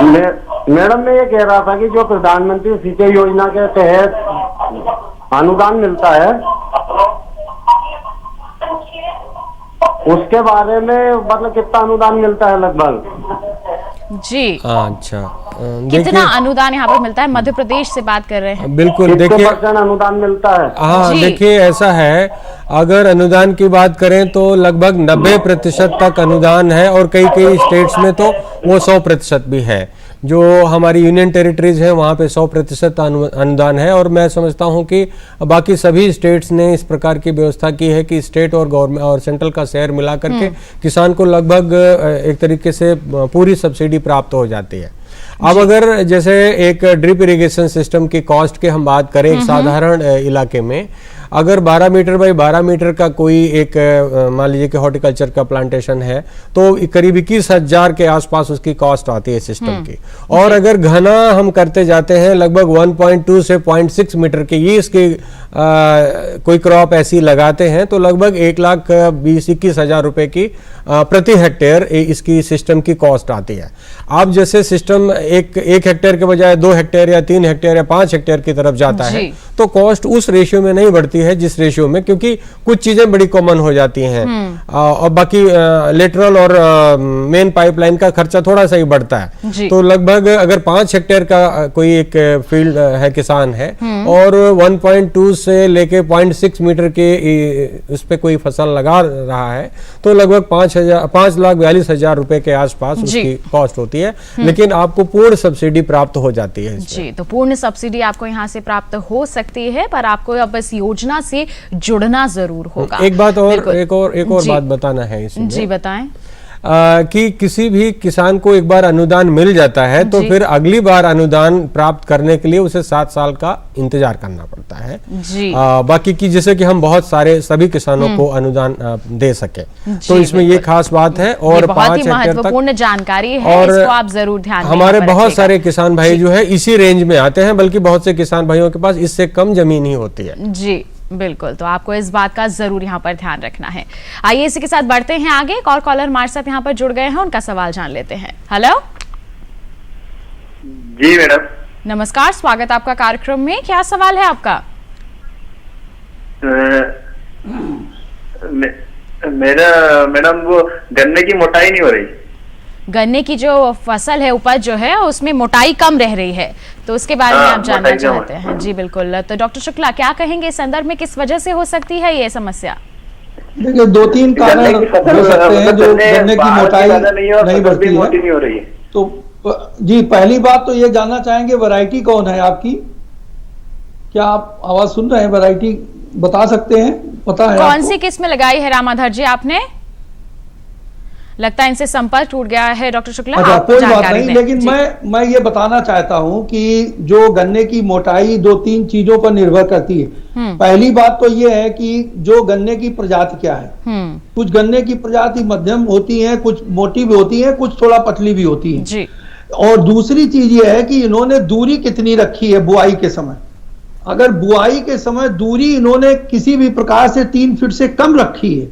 मैडम, मैं ये कह रहा था कि जो प्रधानमंत्री सिंचाई योजना के तहत अनुदान मिलता है, उसके बारे में मतलब कितना अनुदान मिलता है लगभग? जी अच्छा, कितना अनुदान यहाँ पर मिलता है? मध्य प्रदेश से बात कर रहे हैं। बिल्कुल, देखिए अनुदान मिलता है। हाँ, देखिए ऐसा है, अगर अनुदान की बात करें तो लगभग 90% तक अनुदान है और कई स्टेट्स में तो वो 100% भी है। जो हमारी यूनियन टेरिटरीज है वहाँ पे 100% अनुदान है। और मैं समझता हूँ कि बाकी सभी स्टेट्स ने इस प्रकार की व्यवस्था की है कि स्टेट और गवर्नमेंट और सेंट्रल का शेयर मिला करके किसान को लगभग एक तरीके से पूरी सब्सिडी प्राप्त हो जाती है। अब अगर जैसे एक ड्रिप इरिगेशन सिस्टम की कॉस्ट की हम बात करें, एक साधारण इलाके में अगर 12 मीटर बाई 12 मीटर का कोई एक मान लीजिए कि हॉर्टिकल्चर का प्लांटेशन है तो करीब 21,000 के आसपास उसकी कॉस्ट आती है सिस्टम की। और अगर घना हम करते जाते हैं लगभग 1.2 से 0.6 मीटर के ये इसकी कोई क्रॉप ऐसी लगाते हैं तो लगभग 1,20,000-21,000 रुपए की प्रति हेक्टेयर इसकी सिस्टम की कॉस्ट आती है। आप जैसे सिस्टम एक हेक्टेयर के बजाय 2 हेक्टेयर या 3 हेक्टेयर या 5 हेक्टेयर की तरफ जाता है तो कॉस्ट उस रेशियो में नहीं बढ़ती है जिस रेशियो में, क्योंकि कुछ चीजें बड़ी कॉमन हो जाती हैं और बाकी लेटरल और मेन पाइपलाइन का खर्चा थोड़ा सा ही बढ़ता है। तो लगभग अगर 5 हेक्टेयर का कोई एक फील्ड है, किसान है और 1.2 से लेके 0.6 मीटर के उस पे कोई फसल लगा रहा है तो लगभग 5,42,000 रुपए के आसपास उसकी कॉस्ट होती है। लेकिन आपको पूर्ण सब्सिडी प्राप्त हो जाती है जी। तो पूर्ण सब्सिडी आपको यहाँ से प्राप्त हो सकती है, पर आपको अब इस योजना से जुड़ना जरूर होगा। एक बात और एक और बात बताना है इसमें। जी बताएं। कि किसी भी किसान को एक बार अनुदान मिल जाता है तो फिर अगली बार अनुदान प्राप्त करने के लिए उसे 7 साल का इंतजार करना पड़ता है जी। बाकी की जैसे कि हम बहुत सारे सभी किसानों को अनुदान दे सके, तो इसमें ये खास बात है। और 5 हेक्टेयर तक जानकारी है, और इसको आप जरूर ध्यान दें। हमारे बहुत सारे किसान भाई जो है इसी रेंज में आते हैं, बल्कि बहुत से किसान भाइयों के पास इससे कम जमीन ही होती है जी। बिल्कुल, तो आपको इस बात का जरूर यहाँ पर ध्यान रखना है। आइए इसी के साथ बढ़ते हैं आगे। एक और कॉलर हमारे साथ यहाँ पर जुड़ गए हैं, उनका सवाल जान लेते हैं। हेलो जी मैडम, नमस्कार, स्वागत आपका कार्यक्रम में। क्या सवाल है आपका? मेरा मैडम वो गन्ने की मोटाई नहीं हो रही। गन्ने की जो फसल है, उपज जो है उसमें मोटाई कम रह रही है, तो उसके बारे में आप जानना चाहते हैं। जी बिल्कुल, तो डॉक्टर शुक्ला क्या कहेंगे इस संदर्भ में, किस वजह से हो सकती है ये समस्या? देखिए 2-3 कारण हो सकते हैं जो गन्ने की मोटाई नहीं बढ़ती है। तो जी पहली बात तो ये जानना चाहेंगे वैरायटी कौन है आपकी? क्या आप आवाज सुन रहे हैं? वैरायटी बता सकते हैं? पता है कौन सी किस्म लगाई है रामाधर जी आपने? लगता है इनसे संपर्क टूट गया है डॉक्टर शुक्ला। अच्छा, कोई बात नहीं, लेकिन मैं ये बताना चाहता हूं कि जो गन्ने की मोटाई 2-3 चीजों पर निर्भर करती है। पहली बात तो ये है कि जो गन्ने की प्रजाति क्या है। कुछ गन्ने की प्रजाति मध्यम होती है, कुछ मोटी भी होती है, कुछ थोड़ा पतली भी होती है। और दूसरी चीज ये है कि इन्होंने दूरी कितनी रखी है बुआई के समय। अगर बुआई के समय दूरी इन्होंने किसी भी प्रकार से 3 फीट से कम रखी है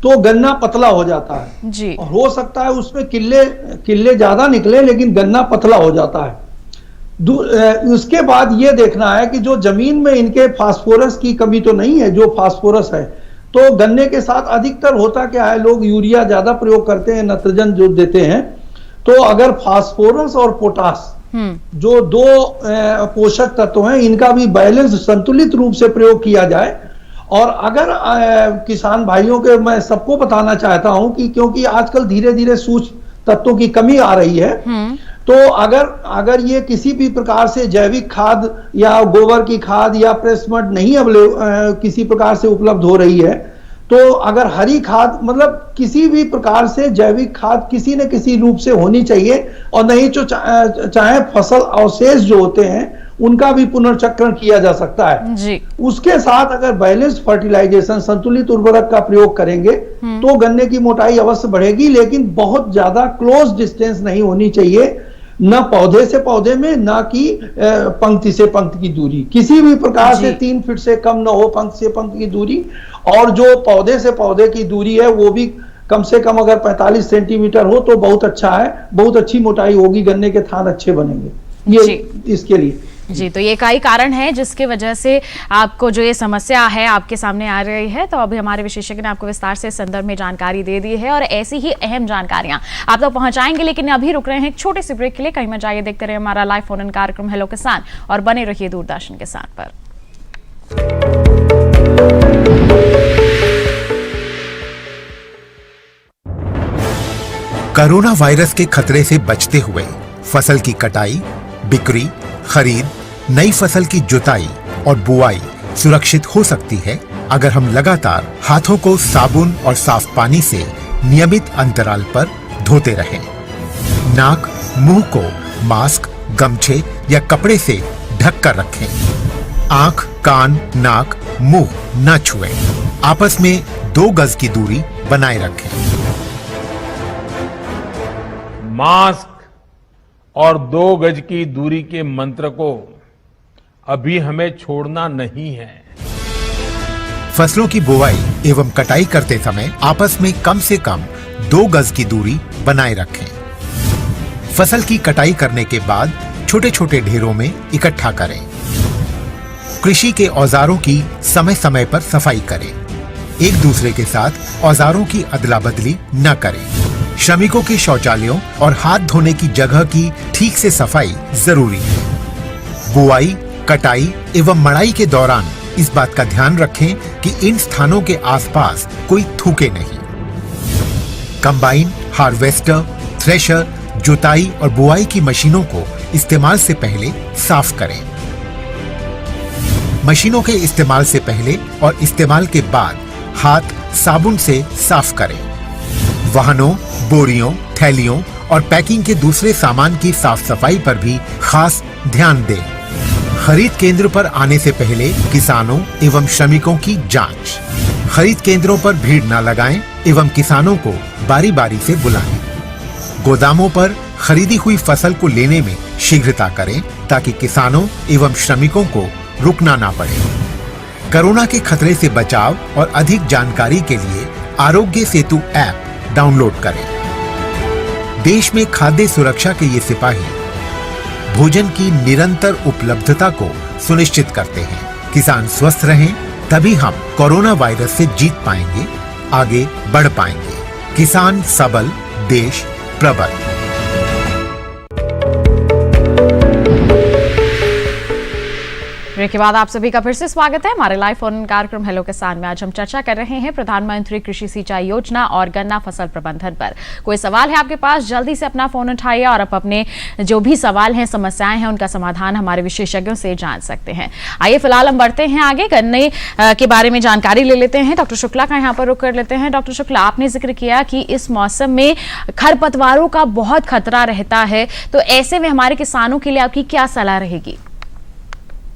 तो गन्ना पतला हो जाता है जी। और हो सकता है उसमें किल्ले ज्यादा निकले लेकिन गन्ना पतला हो जाता है। उसके बाद ये देखना है कि जो जमीन में इनके फास्फोरस की कमी तो नहीं है, जो फास्फोरस है तो गन्ने के साथ अधिकतर होता क्या है, लोग यूरिया ज्यादा प्रयोग करते हैं, नाइट्रोजन जो देते हैं, तो अगर फास्फोरस और पोटास जो 2 पोषक तत्व हैं इनका भी बैलेंस संतुलित रूप से प्रयोग किया जाए। और अगर किसान भाइयों के मैं सबको बताना चाहता हूं कि क्योंकि आजकल धीरे धीरे सूक्ष्म तत्वों की कमी आ रही है, तो अगर ये किसी भी प्रकार से जैविक खाद या गोबर की खाद या प्रेस मड नहीं किसी प्रकार से उपलब्ध हो रही है, तो अगर हरी खाद मतलब किसी भी प्रकार से जैविक खाद किसी न किसी रूप से होनी चाहिए, और नहीं तो चाहे फसल अवशेष जो होते हैं उनका भी पुनर्चक्रण किया जा सकता है जी। उसके साथ अगर बैलेंस फर्टिलाइजेशन संतुलित उर्वरक का प्रयोग करेंगे तो गन्ने की मोटाई अवश्य बढ़ेगी, लेकिन बहुत ज्यादा क्लोज डिस्टेंस नहीं होनी चाहिए, न पौधे से पौधे में, न कि पंक्ति से पंक्ति की दूरी किसी भी प्रकार से 3 फीट से कम न हो पंक्ति से पंक्ति की दूरी। और जो पौधे से पौधे की दूरी है वो भी कम से कम अगर 45 सेंटीमीटर हो तो बहुत अच्छा है, बहुत अच्छी मोटाई होगी, गन्ने के थान अच्छे बनेंगे ये इसके लिए जी। तो ये कई कारण है जिसकी वजह से आपको जो ये समस्या है आपके सामने आ रही है। तो अभी हमारे विशेषज्ञ ने आपको विस्तार से इस संदर्भ में जानकारी दे दी है और ऐसी ही अहम जानकारियां आप तक पहुंचाएंगे, लेकिन अभी रुक रहे हैं एक छोटे से ब्रेक के लिए। कहीं मत जाइए, देखते रहिए हमारा लाइव फोन इन कार्यक्रम हेलो किसान और बने रहिए दूरदर्शन किसान पर। कोरोना वायरस के खतरे से बचते हुए फसल की कटाई, बिक्री, खरीद, नई फसल की जुताई और बुआई सुरक्षित हो सकती है अगर हम लगातार हाथों को साबुन और साफ पानी से नियमित अंतराल पर धोते रहें। नाक, मुंह को मास्क, गमछे या कपड़े से ढक कर रखें। आंख, कान, नाक, मुंह न छुएं। आपस में 2 गज की दूरी बनाए रखें। मास्क और 2 गज की दूरी के मंत्र को अभी हमें छोड़ना नहीं है। फसलों की बुवाई एवं कटाई करते समय आपस में कम से कम 2 गज की दूरी बनाए रखें। फसल की कटाई करने के बाद छोटे छोटे ढेरों में इकट्ठा करें। कृषि के औजारों की समय समय पर सफाई करें। एक दूसरे के साथ औजारों की अदला बदली न करें। श्रमिकों के शौचालयों और हाथ धोने की जगह की ठीक से सफाई जरूरी है। बुआई, कटाई एवं मड़ाई के दौरान इस बात का ध्यान रखें कि इन स्थानों के आसपास कोई थूके नहीं। कंबाइन, हार्वेस्टर, थ्रेशर, जुताई और बुआई की मशीनों को इस्तेमाल से पहले साफ करें। मशीनों के इस्तेमाल से पहले और इस्तेमाल के बाद हाथ साबुन से साफ करें। वाहनों, बोरियों, थैलियों और पैकिंग के दूसरे सामान की साफ सफाई पर भी खास ध्यान दें। खरीद केंद्र पर आने से पहले किसानों एवं श्रमिकों की जांच। खरीद केंद्रों पर भीड़ न लगाएं एवं किसानों को बारी बारी से बुलाएं। गोदामों पर खरीदी हुई फसल को लेने में शीघ्रता करें ताकि किसानों एवं श्रमिकों को रुकना ना पड़े। कोरोना के खतरे से बचाव और अधिक जानकारी के लिए आरोग्य सेतु ऐप डाउनलोड करें। देश में खाद्य सुरक्षा के ये सिपाही भोजन की निरंतर उपलब्धता को सुनिश्चित करते हैं। किसान स्वस्थ रहें तभी हम कोरोना वायरस से जीत पाएंगे, आगे बढ़ पाएंगे। किसान सबल, देश प्रबल। ब्रेक के बाद आप सभी का फिर से स्वागत है हमारे लाइव फोन कार्यक्रम हेलो किसान में। आज हम चर्चा कर रहे हैं प्रधानमंत्री कृषि सिंचाई योजना और गन्ना फसल प्रबंधन पर। कोई सवाल है आपके पास, जल्दी से अपना फोन उठाइए और आप अपने जो भी सवाल हैं, समस्याएं हैं, उनका समाधान हमारे विशेषज्ञों से जान सकते हैं। आइए फिलहाल हम बढ़ते हैं आगे, गन्ने के बारे में जानकारी ले लेते हैं। डॉक्टर शुक्ला का यहाँ पर रुक कर लेते हैं। डॉक्टर शुक्ला, आपने जिक्र किया कि इस मौसम में खरपतवारों का बहुत खतरा रहता है, तो ऐसे में हमारे किसानों के लिए आपकी क्या सलाह रहेगी?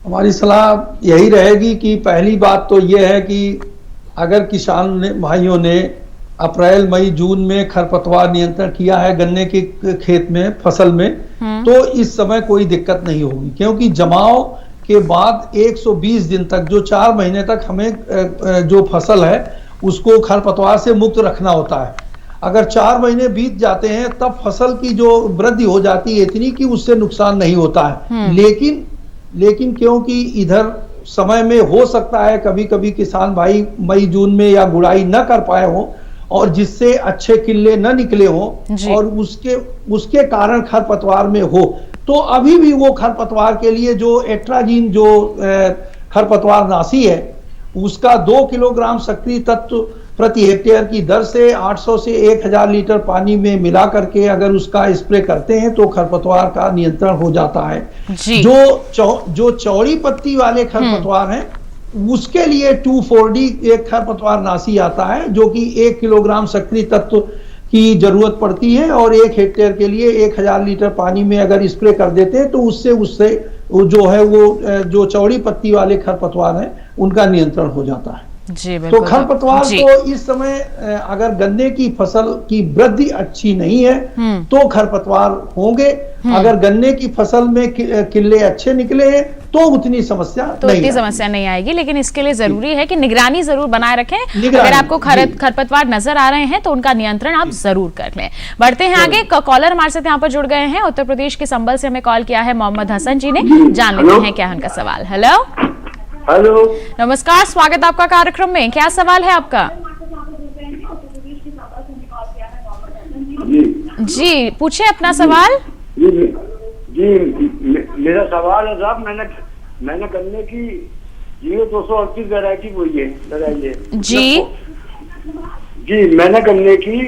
हमारी सलाह यही रहेगी कि पहली बात तो यह है कि अगर किसान भाइयों ने अप्रैल, मई, जून में खरपतवार नियंत्रण किया है गन्ने के खेत में, फसल में, तो इस समय कोई दिक्कत नहीं होगी, क्योंकि जमाव के बाद 120 दिन तक, जो 4 महीने तक हमें जो फसल है उसको खरपतवार से मुक्त रखना होता है। अगर 4 महीने बीत जाते हैं तब फसल की जो वृद्धि हो जाती है इतनी कि उससे नुकसान नहीं होता है। लेकिन क्योंकि इधर समय में हो सकता है कभी कभी किसान भाई मई जून में या गुड़ाई न कर पाए हो और जिससे अच्छे किल्ले न निकले हो और उसके कारण खरपतवार में हो, तो अभी भी वो खरपतवार के लिए जो एट्राजीन जो खरपतवार नाशी है उसका 2 किलोग्राम सक्रिय तत्व प्रति हेक्टेयर की दर से 800 से 1000 लीटर पानी में मिला करके अगर उसका स्प्रे करते हैं तो खरपतवार का नियंत्रण हो जाता है। जो चौड़ी पत्ती वाले खरपतवार हैं उसके लिए 2,4-D एक खरपतवार नाशी आता है जो कि 1 किलोग्राम सक्रिय तत्व की जरूरत पड़ती है और 1 हेक्टेयर के लिए 1000 लीटर पानी में अगर स्प्रे कर देते हैं तो उससे जो है वो जो चौड़ी पत्ती वाले खरपतवार हैं उनका नियंत्रण हो जाता है। तो खरपतवार तो इस समय अगर गन्ने की फसल की वृद्धि अच्छी नहीं है तो खरपतवार होंगे। अगर गन्ने की फसल में किल्ले अच्छे निकले हैं तो उतनी समस्या नहीं आएगी। लेकिन इसके लिए जरूरी है कि निगरानी जरूर बनाए रखें। अगर आपको खरपतवार नजर आ रहे हैं तो उनका नियंत्रण आप जरूर कर लें। बढ़ते हैं आगे। कॉलर हमारे साथ यहाँ पर जुड़ गए हैं। उत्तर प्रदेश के संबल से हमें कॉल किया है मोहम्मद हसन जी ने। जान लेते हैं क्या है उनका सवाल। हेलो, नमस्कार, स्वागत आपका कार्यक्रम में। क्या सवाल है आपका? जी पूछे अपना सवाल। जी मेरा सवाल है साहब, मैंने गन्ने की 0238 वैरायटी बोई है लगाई है। जी मैंने गन्ने की।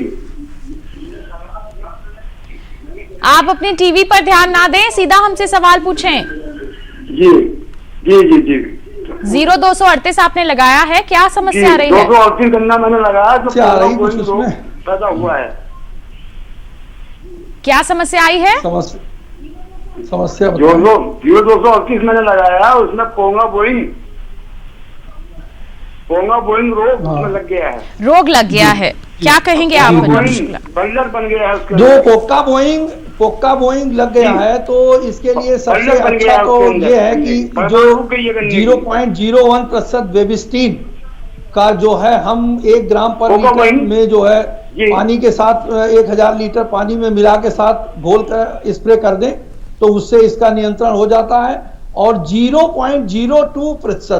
आप अपने टीवी पर ध्यान ना दें, सीधा हमसे सवाल पूछें। जी जी जी जी 0238 आपने लगाया है, क्या समस्या आ रही है? 238 गन्ना मैंने लगाया तो पैदा हुआ है। क्या समस्या आई है? समस्या 238 मैंने लगाया, उसमें पोंगा बोइंग रोग उसमें लग गया है। रोग लग गया है, क्या कहेंगे आप? बंजर बन गया है उसके। जो पोक्का बोइंग लग गया है तो इसके लिए सबसे अच्छा तो ये है कि जो 0.01% वेबिस्टीन का जो है हम 1 ग्राम पर लीटर में जो है पानी के साथ 1000 लीटर पानी में मिला के साथ घोल कर स्प्रे कर दें तो उससे इसका नियंत्रण हो जाता है। और 0.02%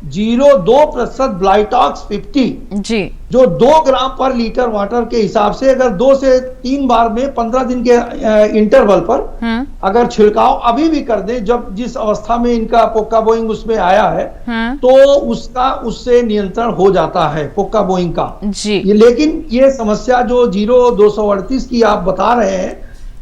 0.02% ब्लाइटॉक्स 50 जी जो 2 ग्राम पर लीटर वाटर के हिसाब से अगर 2 से 3 बार में 15 दिन के इंटरवल पर अगर छिड़काव अभी भी कर दें, जब जिस अवस्था में इनका पोक्का बोइंग उसमें आया है तो उससे नियंत्रण हो जाता है पोक्का बोइंग का जी। लेकिन ये समस्या जो 0238 की आप बता रहे हैं,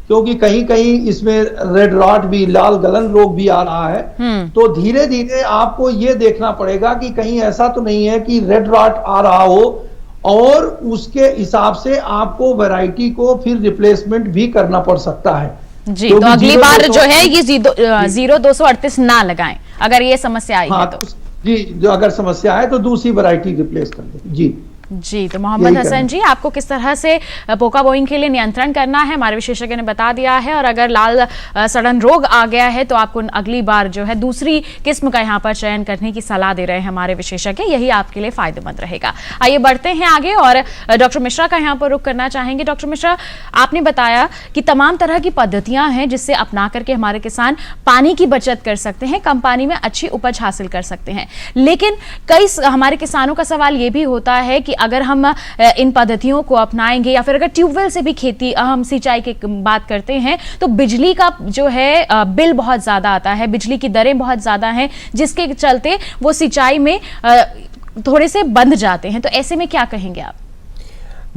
क्योंकि कहीं कहीं इसमें रेड रॉट भी, लाल गलन रोग भी आ रहा है, तो धीरे धीरे आपको ये देखना पड़ेगा कि कहीं ऐसा तो नहीं है कि रेड रॉट आ रहा हो और उसके हिसाब से आपको वैरायटी को फिर रिप्लेसमेंट भी करना पड़ सकता है जी। तो अगली बार जो है ये 0238 ना लगाएं अगर ये समस्या आई है तो। जी जो अगर समस्या है तो दूसरी वैरायटी रिप्लेस कर दें। जी तो मोहम्मद हसन जी, आपको किस तरह से पोका बोइंग के लिए नियंत्रण करना है हमारे विशेषज्ञ ने बता दिया है। और अगर लाल सड़न रोग आ गया है तो आपको अगली बार जो है दूसरी किस्म का यहाँ पर चयन करने की सलाह दे रहे हैं हमारे विशेषज्ञ, यही आपके लिए फायदेमंद रहेगा। आइए बढ़ते हैं आगे और डॉक्टर मिश्रा का यहाँ पर रुख करना चाहेंगे। डॉक्टर मिश्रा, आपने बताया कि तमाम तरह की पद्धतियां हैं जिससे अपना करके हमारे किसान पानी की बचत कर सकते हैं, कम पानी में अच्छी उपज हासिल कर सकते हैं। लेकिन कई हमारे किसानों का सवाल ये भी होता है कि अगर हम इन पद्धतियों को अपनाएंगे या फिर अगर ट्यूबवेल से भी खेती हम सिंचाई की बात करते हैं तो बिजली का जो है बिल बहुत ज्यादा आता है, बिजली की दरें बहुत ज्यादा हैं, जिसके चलते वो सिंचाई में थोड़े से बंध जाते हैं। तो ऐसे में क्या कहेंगे आप?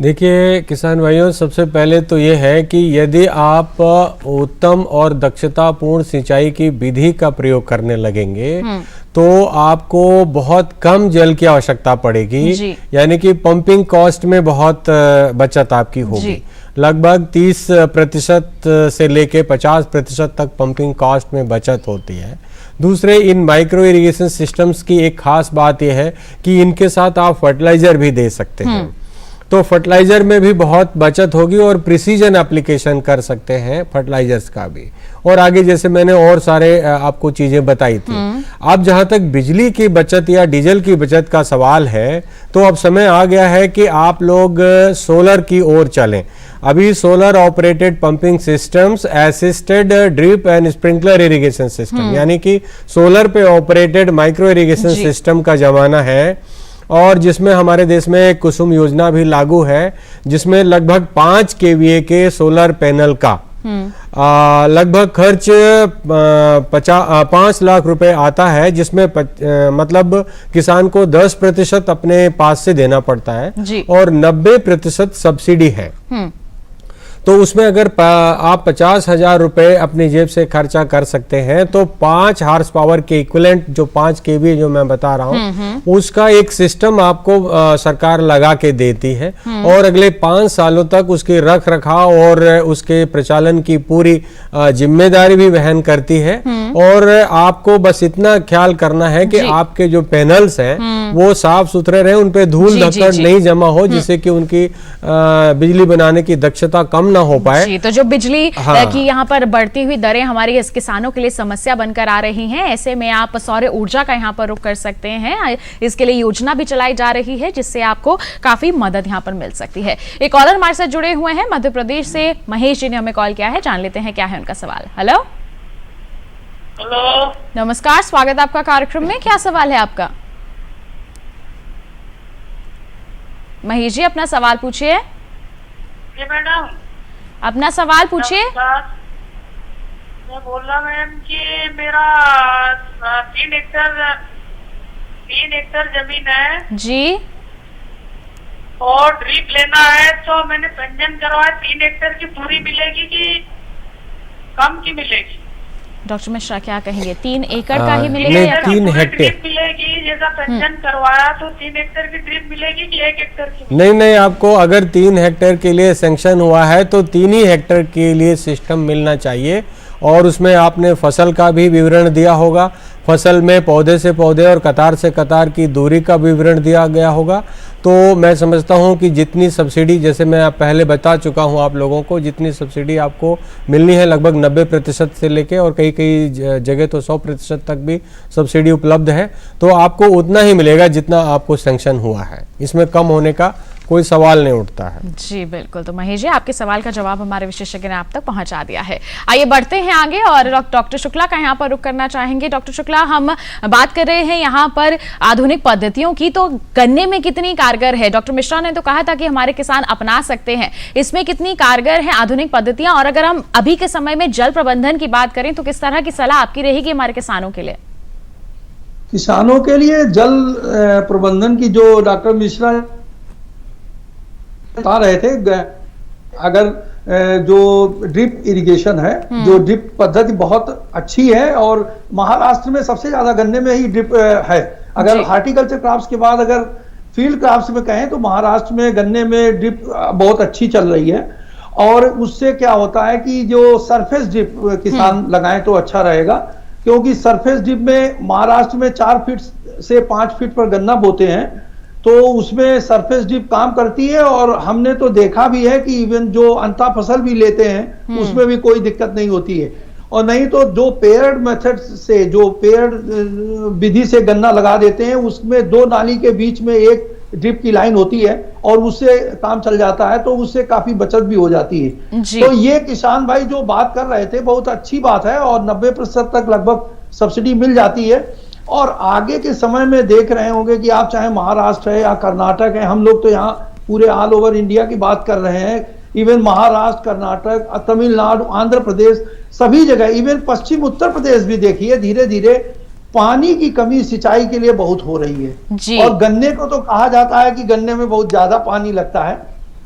देखिए किसान भाइयों, सबसे पहले तो ये है कि यदि आप उत्तम और दक्षतापूर्ण सिंचाई की विधि का प्रयोग करने लगेंगे तो आपको बहुत कम जल की आवश्यकता पड़ेगी, यानी कि पंपिंग कॉस्ट में बहुत बचत आपकी होगी। लगभग 30% से लेके 50% तक पंपिंग कॉस्ट में बचत होती है। दूसरे, इन माइक्रो इरिगेशन सिस्टम्स की एक खास बात यह है कि इनके साथ आप फर्टिलाइजर भी दे सकते हैं। तो फर्टिलाइजर में भी बहुत बचत होगी और प्रिसीजन एप्लीकेशन कर सकते हैं फर्टिलाइजर्स का भी। और आगे जैसे मैंने और सारे आपको चीजें बताई थी। अब जहां तक बिजली की बचत या डीजल की बचत का सवाल है, तो अब समय आ गया है कि आप लोग सोलर की ओर चलें। अभी solar operated pumping systems, assisted drip and sprinkler irrigation system, यानी कि सोलर पे ऑपरेटेड माइक्रो इरिगेशन सिस्टम का जमाना है। और जिसमें हमारे देश में कुसुम योजना भी लागू है, जिसमें लगभग 5 kVA के सोलर पैनल का लगभग खर्च 5 लाख रुपए आता है, जिसमें मतलब किसान को 10% अपने पास से देना पड़ता है और 90% सब्सिडी है। तो उसमें अगर आप 50,000 रुपए अपनी जेब से खर्चा कर सकते हैं, तो 5 हार्स पावर के इक्विवेलेंट जो 5 kVA जो मैं बता रहा हूँ, उसका एक सिस्टम आपको सरकार लगा के देती है और अगले 5 सालों तक उसके रख रखाव और उसके प्रचालन की पूरी जिम्मेदारी भी वहन करती है। और आपको बस इतना ख्याल करना है कि आपके जो पैनल्स हैं वो साफ सुथरे रहे, उन पे धूल धक्कड़ नहीं जमा हो, जिससे कि उनकी बिजली बनाने की दक्षता कम ना हो पाए। जी, तो जो बिजली की यहाँ पर बढ़ती हुई दरें हमारी इस किसानों के लिए समस्या बनकर आ रही हैं, ऐसे में आप सौर ऊर्जा का यहाँ पर रुख कर सकते हैं। इसके लिए योजना भी चलाई जा रही है, जिससे आपको काफी मदद यहाँ पर मिल सकती है। एक कॉलर हमारे साथ जुड़े हुए हैं मध्य प्रदेश से, महेश जी ने हमें कॉल किया है, जान लेते हैं क्या है उनका सवाल। हेलो हेलो, नमस्कार, स्वागत है आपका कार्यक्रम में। क्या सवाल है आपका? महेश जी अपना सवाल पूछिए। जी मैडम, अपना सवाल पूछिए। मैं बोल रहा मैम कि मेरा 3 एकड़ जमीन है जी, और ड्रिप लेना है, तो मैंने पंजीयन करवाया। 3 एकड़ की पूरी मिलेगी कि कम की मिलेगी? डॉक्टर मिश्रा क्या कहेंगे, 3 एकड़ का ही मिलेगा या 3 हेक्टेयर मिलेगी? जैसा पंजीयन करवाया तो 3 एकड़ की ड्रिप मिलेगी कि 1 एकड़ की? नहीं, आपको अगर 3 हेक्टेयर के लिए सैंक्शन हुआ है तो 3 ही हेक्टेयर के लिए सिस्टम मिलना चाहिए। और उसमें आपने फसल का भी विवरण दिया होगा, फसल में पौधे से पौधे और कतार से कतार की दूरी का विवरण दिया गया होगा। तो मैं समझता हूं कि जितनी सब्सिडी, जैसे मैं पहले बता चुका हूं आप लोगों को, जितनी सब्सिडी आपको मिलनी है लगभग 90% से लेके और कई जगह तो 100% तक भी सब्सिडी उपलब्ध है, तो आपको उतना ही मिलेगा जितना आपको सैंक्शन हुआ है। इसमें कम होने का कोई सवाल नहीं उठता है। जी बिल्कुल, तो महेश जी आपके सवाल का जवाब हमारे विशेषज्ञ ने आप तक पहुंचा दिया है। आइए बढ़ते हैं आगे और डॉक्टर शुक्ला का यहाँ पर रुख करना चाहेंगे। डॉक्टर शुक्ला, हम बात कर रहे हैं यहाँ पर आधुनिक पद्धतियों की, तो गन्ने में कितनी कारगर है? डॉक्टर मिश्रा ने तो कहा था कि हमारे किसान अपना सकते हैं, इसमें कितनी कारगर है आधुनिक पद्धतियां? और अगर हम अभी के समय में जल प्रबंधन की बात करें तो किस तरह की सलाह आपकी रहेगी हमारे किसानों के लिए? किसानों के लिए जल प्रबंधन की जो डॉक्टर मिश्रा बता रहे थे, अगर जो ड्रिप इरिगेशन है, जो ड्रिप पद्धति बहुत अच्छी है और महाराष्ट्र में सबसे ज्यादा गन्ने में ही ड्रिप है। अगर हार्टिकल्चर क्रॉप्स के बाद अगर फील्ड क्रॉप्स में कहें तो महाराष्ट्र में गन्ने में ड्रिप बहुत अच्छी चल रही है। और उससे क्या होता है कि जो सरफेस ड्रिप किसान लगाएं तो अच्छा रहेगा, क्योंकि सरफेस ड्रिप में महाराष्ट्र में 4 फीट से 5 फीट पर गन्ना बोते हैं, तो उसमें सरफेस ड्रिप काम करती है। और हमने तो देखा भी है कि इवन जो अंता फसल भी लेते हैं उसमें भी कोई दिक्कत नहीं होती है। और नहीं तो जो पेयर्ड मेथड से, जो पेयर्ड विधि से गन्ना लगा देते हैं, उसमें 2 नाली के बीच में एक ड्रिप की लाइन होती है और उससे काम चल जाता है, तो उससे काफी बचत भी हो जाती है। तो ये किसान भाई जो बात कर रहे थे बहुत अच्छी बात है और 90% तक लगभग सब्सिडी मिल जाती है। और आगे के समय में देख रहे होंगे कि आप चाहे महाराष्ट्र है या कर्नाटक है, हम लोग तो यहाँ पूरे ऑल ओवर इंडिया की बात कर रहे हैं, इवन महाराष्ट्र, कर्नाटक, तमिलनाडु, आंध्र प्रदेश, सभी जगह, इवन पश्चिम उत्तर प्रदेश भी देखिए धीरे धीरे पानी की कमी सिंचाई के लिए बहुत हो रही है। और गन्ने को तो कहा जाता है कि गन्ने में बहुत ज्यादा पानी लगता है,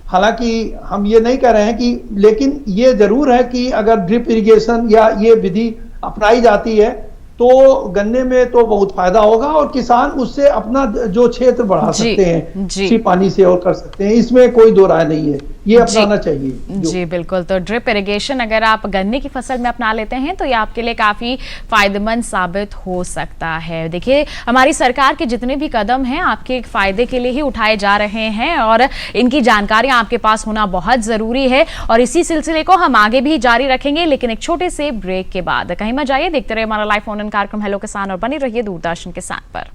हालांकि हम ये नहीं कह रहे हैं कि, लेकिन ये जरूर है कि अगर ड्रिप इरिगेशन या ये विधि अपनाई जाती है तो गन्ने में तो बहुत फायदा होगा और किसान उससे अपना जो क्षेत्र बढ़ा सकते हैं इसी पानी से और कर सकते हैं, इसमें कोई दो राय नहीं है, ये अपनाना चाहिए। जी बिल्कुल। तो ड्रिप इरिगेशन अगर आप गन्ने की फसल में अपना लेते हैं तो ये आपके लिए काफी फायदेमंद साबित हो सकता है। देखिए हमारी सरकार के जितने भी कदम हैं आपके फायदे के लिए ही उठाए जा रहे हैं और इनकी जानकारियां आपके पास होना बहुत जरूरी है और इसी सिलसिले को हम आगे भी जारी रखेंगे, लेकिन एक छोटे से ब्रेक के बाद। कहीं मत जाइए, देखते रहिए हमारा लाइव फोन इन कार्यक्रम हेलो किसान और बनी रहिए दूरदर्शन किसान पर।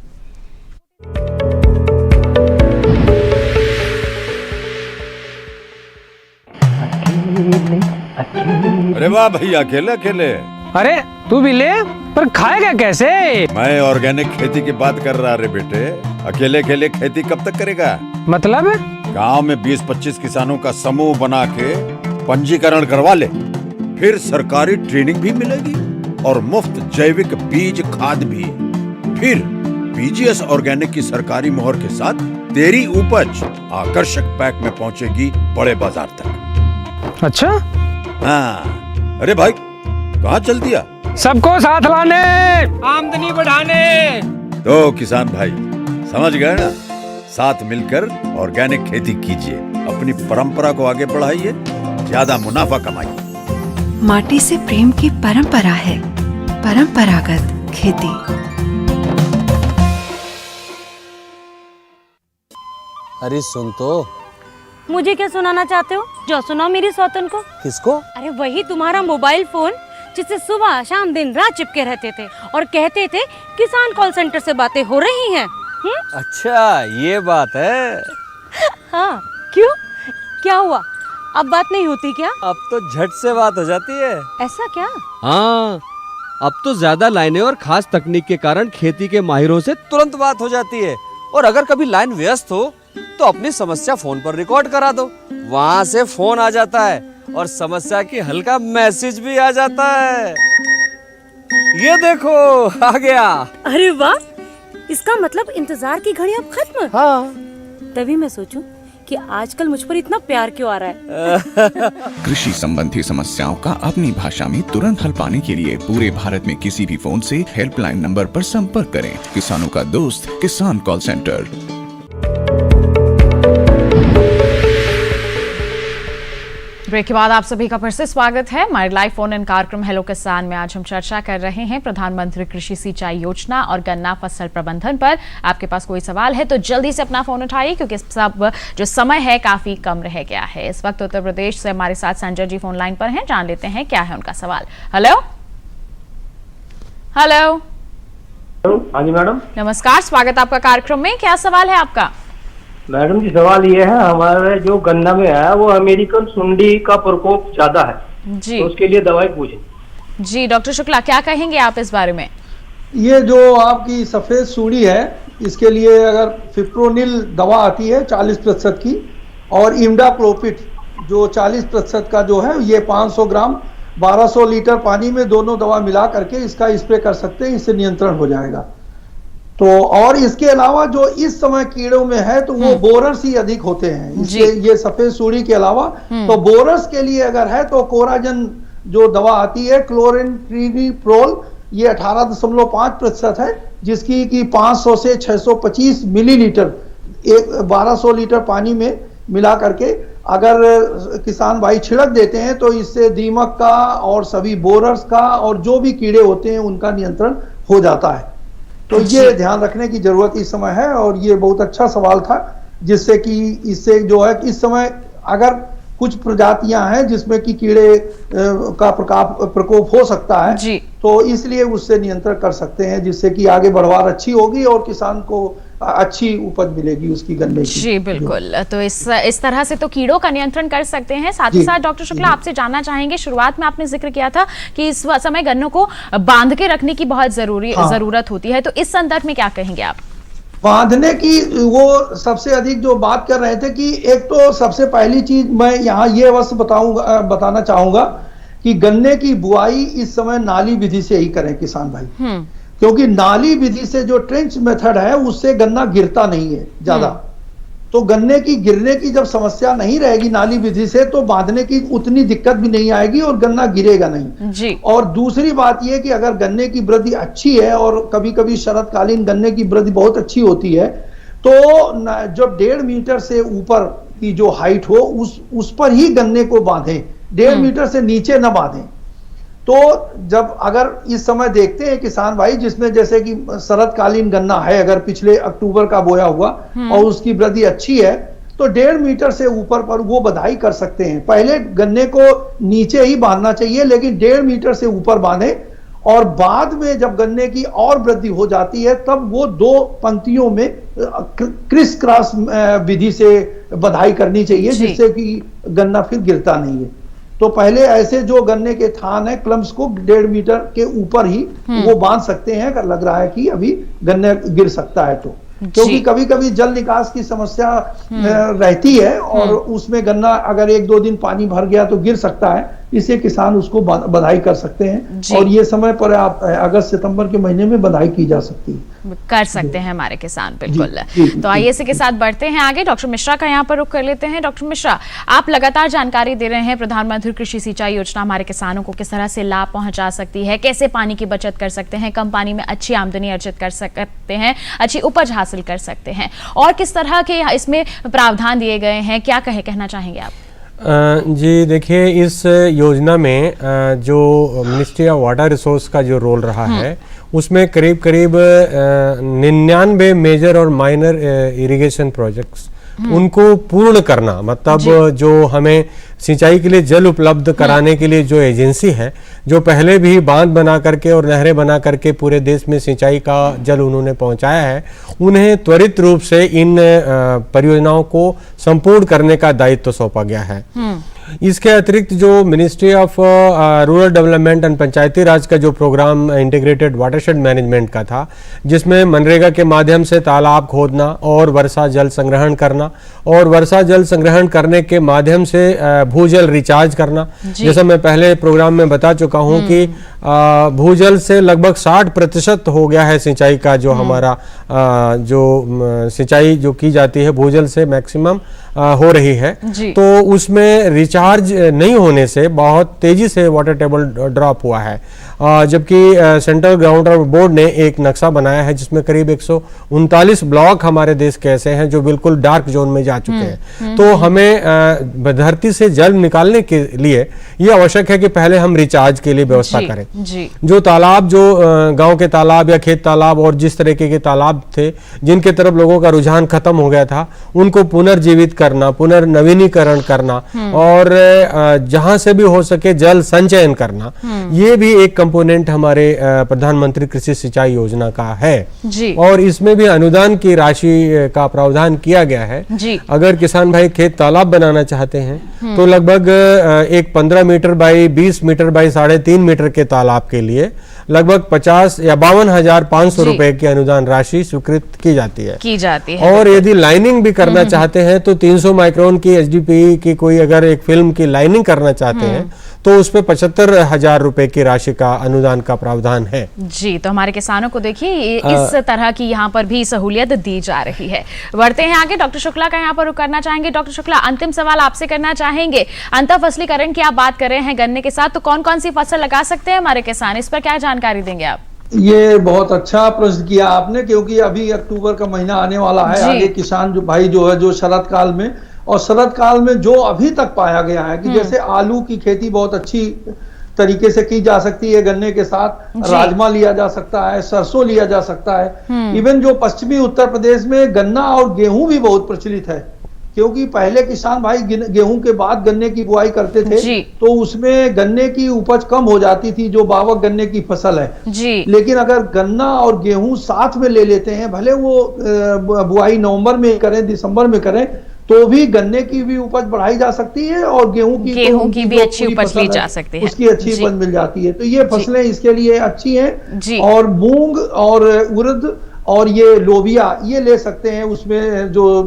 अरे वाह भैया, अकेले अकेले। अरे तू भी ले, पर खाएगा कैसे? मैं ऑर्गेनिक खेती की बात कर रहा रे बेटे। अकेले अकेले खेती कब तक करेगा? मतलब गांव में 20-25 किसानों का समूह बना के पंजीकरण करवा ले, फिर सरकारी ट्रेनिंग भी मिलेगी और मुफ्त जैविक बीज खाद भी। फिर पीजीएस ऑर्गेनिक की सरकारी मोहर के साथ तेरी उपज आकर्षक पैक में पहुंचेगी बड़े बाजार तक। अच्छा हाँ। अरे भाई कहाँ चल दिया? सबको साथ लाने, आमदनी बढ़ाने। तो किसान भाई समझ गए ना, साथ मिलकर ऑर्गेनिक खेती कीजिए, अपनी परंपरा को आगे बढ़ाइए, ज्यादा मुनाफा कमाइए। माटी से प्रेम की परंपरा है परंपरागत खेती। अरे सुन तो। मुझे क्या सुनाना चाहते हो? जो सुनाओ मेरी सौतन को। किसको? अरे वही तुम्हारा मोबाइल फोन जिससे सुबह शाम दिन रात चिपके रहते थे और कहते थे किसान कॉल सेंटर से बातें हो रही हैं। अच्छा ये बात है। हाँ क्यों, क्या हुआ? अब बात नहीं होती क्या? अब तो झट से बात हो जाती है। ऐसा क्या? हाँ, अब तो ज्यादा लाइनें और खास तकनीक के कारण खेती के माहिरों से तुरंत बात हो जाती है। और अगर कभी लाइन व्यस्त हो तो अपनी समस्या फोन पर रिकॉर्ड करा दो, वहाँ से फोन आ जाता है और समस्या की हल का मैसेज भी आ जाता है। ये देखो आ गया। अरे वाह, इसका मतलब इंतजार की घड़ी अब खत्म। हाँ। तभी मैं सोचूं कि आजकल मुझ पर इतना प्यार क्यों आ रहा है। कृषि संबंधी समस्याओं का अपनी भाषा में तुरंत हल पाने के लिए पूरे भारत में किसी भी फोन से हेल्पलाइन नंबर पर संपर्क करें। किसानों का दोस्त किसान कॉल सेंटर। ब्रेक के बाद आप सभी का फिर से स्वागत है हमारे लाइव फोन इन कार्यक्रम हेलो किसान में। आज हम चर्चा कर रहे हैं प्रधानमंत्री कृषि सिंचाई योजना और गन्ना फसल प्रबंधन पर। आपके पास कोई सवाल है तो जल्दी से अपना फोन उठाइए क्योंकि सब जो समय है काफी कम रह गया है। इस वक्त उत्तर प्रदेश से हमारे साथ संजय जी फोन लाइन पर हैं, जान लेते हैं क्या है उनका सवाल। Hello hello. हाँ जी मैडम। नमस्कार, स्वागत आपका कार्यक्रम में। क्या सवाल है आपका? मैडम जी सवाल ये है, हमारे जो गन्ना में है वो अमेरिकन सुंडी का प्रकोप ज्यादा है जी, तो उसके लिए दवाई पूछें। जी डॉक्टर शुक्ला क्या कहेंगे आप इस बारे में? ये जो आपकी सफेद सूड़ी है इसके लिए अगर फिप्रोनिल दवा आती है 40% की और इम्डाक्लोपिड जो 40% का जो है ये 500 ग्राम 1200 लीटर पानी में दोनों दवा मिला करके इसका स्प्रे कर सकते हैं, इससे नियंत्रण हो जाएगा। तो और इसके अलावा जो इस समय कीड़ों में है तो वो बोरस ही अधिक होते हैं इससे, ये सफेद सूड़ी के अलावा। तो बोरस के लिए अगर है तो कोराजन जो दवा आती है क्लोरेंट्रिनिप्रोल ये 18.5% है, जिसकी कि 500 से 625 मिलीलीटर 1200 लीटर पानी में मिला करके अगर किसान भाई छिड़क देते हैं तो इससे दीमक का और सभी बोरस का और जो भी कीड़े होते हैं उनका नियंत्रण हो जाता है। तो ये ध्यान रखने की जरूरत इस समय है और ये बहुत अच्छा सवाल था, जिससे कि इससे जो है इस समय अगर कुछ प्रजातियां हैं जिसमें कि कीड़े का प्रकोप हो सकता है जी, तो इसलिए उससे नियंत्रण कर सकते हैं, जिससे कि आगे बढ़वार अच्छी होगी और किसान को अच्छी उपज मिलेगी उसकी गन्ने की। जी बिल्कुल। तो इस तरह से तो कीड़ों का नियंत्रण कर सकते हैं। साथ ही साथ डॉक्टर शुक्ला आपसे जानना चाहेंगे, शुरुआत में आपने जिक्र किया था कि इस समय गन्नों को बांध के रखने की बहुत जरूरत होती है, तो इस संदर्भ में क्या कहेंगे आप? बांधने की वो सबसे अधिक जो बात कर रहे थे कि एक तो सबसे पहली चीज मैं यहाँ ये अवश्य बताना चाहूंगा कि गन्ने की बुआई इस समय नाली विधि से ही करें किसान भाई, क्योंकि नाली विधि से जो ट्रेंच मेथड है उससे गन्ना गिरता नहीं है ज्यादा। तो गन्ने की गिरने की जब समस्या नहीं रहेगी नाली विधि से, तो बांधने की उतनी दिक्कत भी नहीं आएगी और गन्ना गिरेगा नहीं जी। और दूसरी बात यह कि अगर गन्ने की वृद्धि अच्छी है और कभी कभी शरतकालीन गन्ने की वृद्धि बहुत अच्छी होती है, तो जब 1.5 मीटर से ऊपर की जो हाइट हो उस पर ही गन्ने को बांधें, 1.5 मीटर से नीचे न बांधें। तो जब अगर इस समय देखते हैं किसान भाई, जिसमें जैसे कि शरतकालीन गन्ना है, अगर पिछले अक्टूबर का बोया हुआ और उसकी वृद्धि अच्छी है, तो 1.5 मीटर से ऊपर पर वो बधाई कर सकते हैं। पहले गन्ने को नीचे ही बांधना चाहिए, लेकिन 1.5 मीटर से ऊपर बांधे और बाद में जब गन्ने की और वृद्धि हो जाती है तब वो 2 पंक्तियों में क्रिस क्रॉस विधि से बधाई करनी चाहिए, जिससे कि गन्ना फिर गिरता नहीं है। तो पहले ऐसे जो गन्ने के थान है क्लम्स को 1.5 मीटर के ऊपर ही वो बांध सकते हैं अगर लग रहा है कि अभी गन्ने गिर सकता है तो, क्योंकि कभी कभी जल निकास की समस्या रहती है और उसमें गन्ना अगर 1-2 दिन पानी भर गया तो गिर सकता है, इससे किसान उसको बधाई कर सकते हैं। और ये समय पर आप अगस्त सितंबर के महीने में बधाई की जा सकती है, कर सकते हैं हमारे किसान, बिल्कुल। तो आइए इसी के साथ बढ़ते हैं आगे, डॉक्टर मिश्रा का यहाँ पर रुख कर लेते हैं। डॉक्टर मिश्रा, आप लगातार जानकारी दे रहे हैं प्रधानमंत्री कृषि सिंचाई योजना हमारे किसानों को किस तरह से लाभ पहुंचा सकती है, कैसे पानी की बचत कर सकते हैं, कम पानी में अच्छी आमदनी अर्जित कर सकते हैं, अच्छी उपज हासिल कर सकते हैं, और किस तरह के इसमें प्रावधान दिए गए हैं, क्या कहना चाहेंगे आप? जी देखिए, इस योजना में जो मिनिस्ट्री ऑफ वाटर रिसोर्स का जो रोल रहा है उसमें करीब 99 मेजर और माइनर इरिगेशन प्रोजेक्ट्स उनको पूर्ण करना, मतलब जो हमें सिंचाई के लिए जल उपलब्ध कराने के लिए जो एजेंसी है, जो पहले भी बांध बना करके और नहरें बना करके पूरे देश में सिंचाई का जल उन्होंने पहुंचाया है, उन्हें त्वरित रूप से इन परियोजनाओं को संपूर्ण करने का दायित्व सौंपा गया है। इसके अतिरिक्त जो ministry of rural development and Panchayati Raj का जो प्रोग्राम इंटीग्रेटेड वाटरशेड मैनेजमेंट का था, जिसमें मनरेगा के माध्यम से तालाब खोदना और वर्षा जल संग्रहण करना और वर्षा जल संग्रहण करने के माध्यम से भूजल रिचार्ज करना, जैसा मैं पहले प्रोग्राम में बता चुका हूं कि भूजल से लगभग 60% हो गया है सिंचाई का जो हमारा जो सिंचाई जो की जाती है भूजल से मैक्सिमम हो रही है। तो उसमें रिचार्ज नहीं होने से बहुत तेजी से वाटर टेबल ड्रॉप हुआ है, जबकि सेंट्रल ग्राउंड वाटर बोर्ड ने एक नक्शा बनाया है जिसमें करीब 139 ब्लॉक हमारे देश के ऐसे हैं जो बिल्कुल डार्क जोन में जा चुके हैं। तो हमें धरती से जल निकालने के लिए ये आवश्यक है कि पहले हम रिचार्ज के लिए व्यवस्था करें। जो तालाब, जो गांव के तालाब या खेत तालाब और जिस तरीके के तालाब थे जिनके तरफ लोगों का रुझान खत्म हो गया था, उनको पुनर्जीवित करना, पुनर्नवीनीकरण करना और जहां से भी हो सके जल संचयन करना, ये भी एक कंपोनेंट हमारे प्रधानमंत्री कृषि सिंचाई योजना का है जी। और इसमें भी अनुदान की राशि का प्रावधान किया गया है जी। अगर किसान भाई खेत तालाब बनाना चाहते हैं तो लगभग एक 15 metre by 20 metre by 3.5 metre के तालाब के लिए लगभग 50 या 52,500 रुपए की अनुदान राशि स्वीकृत की जाती है। और यदि लाइनिंग भी करना चाहते हैं तो 300 माइक्रोन की HDPE की कोई अगर एक फिल्म की लाइनिंग करना चाहते हैं तो उस पे 75,000 रुपए की राशि का अनुदान का प्रावधान है जी। तो हमारे किसानों को देखिए इस तरह की यहाँ पर भी सहूलियत दी जा रही है। बढ़ते हैं आगे, डॉक्टर शुक्ला का यहाँ पर रुख करना चाहेंगे। डॉक्टर शुक्ला, अंतिम सवाल आपसे करना चाहेंगे, अंतर फसलीकरण की आप बात कर रहे हैं गन्ने के साथ, तो कौन कौन सी फसल लगा सकते हैं हमारे किसान, इस पर क्या जानकारी देंगे आप? ये बहुत अच्छा प्रश्न किया आपने, क्योंकि अभी अक्टूबर का महीना आने वाला है। आगे किसान जो भाई जो है जो शरद काल में और शरद काल में जो अभी तक पाया गया है कि जैसे आलू की खेती बहुत अच्छी तरीके से की जा सकती है, गन्ने के साथ राजमा लिया जा सकता है, सरसों लिया जा सकता है। इवन जो पश्चिमी उत्तर प्रदेश में गन्ना और गेहूं भी बहुत प्रचलित है, क्योंकि पहले किसान भाई गेहूं के बाद गन्ने की बुआई करते थे तो उसमें गन्ने की उपज कम हो जाती थी, जो बावक गन्ने की फसल है जी। लेकिन अगर गन्ना और गेहूं साथ में ले लेते हैं, भले वो बुआई नवंबर में करें दिसंबर में करें, तो भी गन्ने की भी उपज बढ़ाई जा सकती है और गेहूं की भी अच्छी उपज ली जा सकती है, उसकी अच्छी उपज मिल जाती है। तो ये फसलें इसके लिए अच्छी हैं। और मूंग और उड़द और ये लोबिया ये ले सकते हैं, उसमें जो